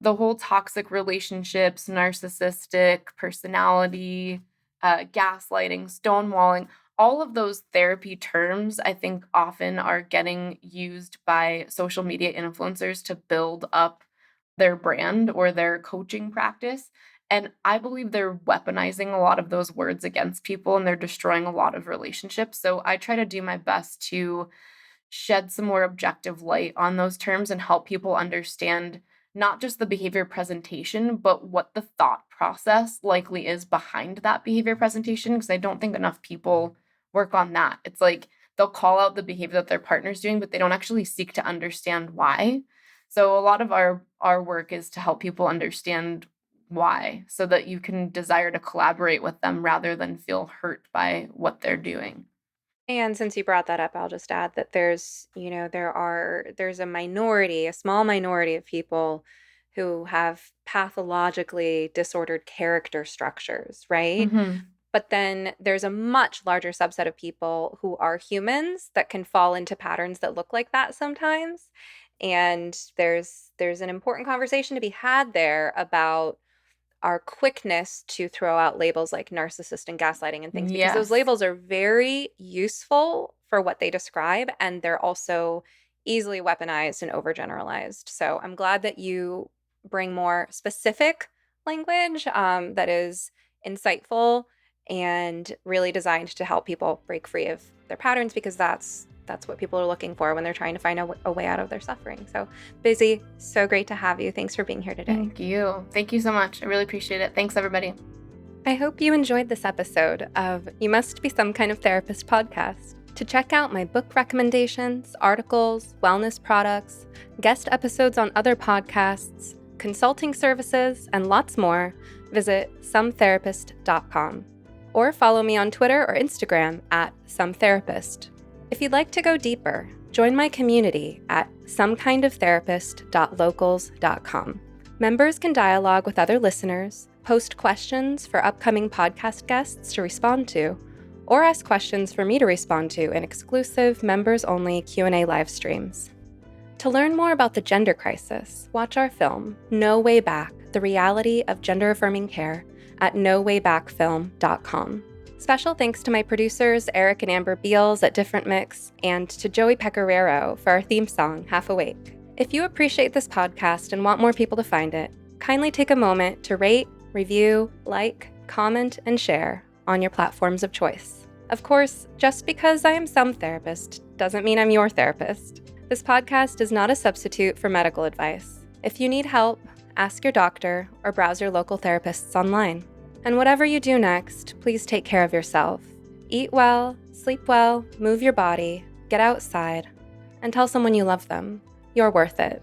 The whole toxic relationships, narcissistic personality, gaslighting, stonewalling, all of those therapy terms, I think often are getting used by social media influencers to build up their brand or their coaching practice. And I believe they're weaponizing a lot of those words against people, and they're destroying a lot of relationships. So I try to do my best to shed some more objective light on those terms and help people understand not just the behavior presentation, but what the thought process likely is behind that behavior presentation. Because I don't think enough people work on that. It's like they'll call out the behavior that their partner's doing, but they don't actually seek to understand why. So a lot of our work is to help people understand why, so that you can desire to collaborate with them rather than feel hurt by what they're doing. And since you brought that up, I'll just add that there's a minority, a small minority of people who have pathologically disordered character structures, right? Mm-hmm. But then there's a much larger subset of people who are humans that can fall into patterns that look like that sometimes. And there's an important conversation to be had there about our quickness to throw out labels like narcissist and gaslighting and things, because those Yes. labels are very useful for what they describe, and they're also easily weaponized and overgeneralized. So I'm glad that you bring more specific language that is insightful and really designed to help people break free of their patterns, because that's what people are looking for when they're trying to find a way out of their suffering. So, Bizzie, so great to have you. Thanks for being here today. Thank you. Thank you so much. I really appreciate it. Thanks, everybody. I hope you enjoyed this episode of You Must Be Some Kind of Therapist podcast. To check out my book recommendations, articles, wellness products, guest episodes on other podcasts, consulting services, and lots more, visit sometherapist.com or follow me on Twitter or Instagram at sometherapist. If you'd like to go deeper, join my community at somekindoftherapist.locals.com. Members can dialogue with other listeners, post questions for upcoming podcast guests to respond to, or ask questions for me to respond to in exclusive members-only Q&A live streams. To learn more about the gender crisis, watch our film, No Way Back, The Reality of Gender-Affirming Care at nowaybackfilm.com. Special thanks to my producers, Eric and Amber Beals at Different Mix, and to Joey Pecoraro for our theme song, Half Awake. If you appreciate this podcast and want more people to find it, kindly take a moment to rate, review, like, comment, and share on your platforms of choice. Of course, just because I am some therapist doesn't mean I'm your therapist. This podcast is not a substitute for medical advice. If you need help, ask your doctor or browse your local therapists online. And whatever you do next, please take care of yourself. Eat well, sleep well, move your body, get outside, and tell someone you love them. You're worth it.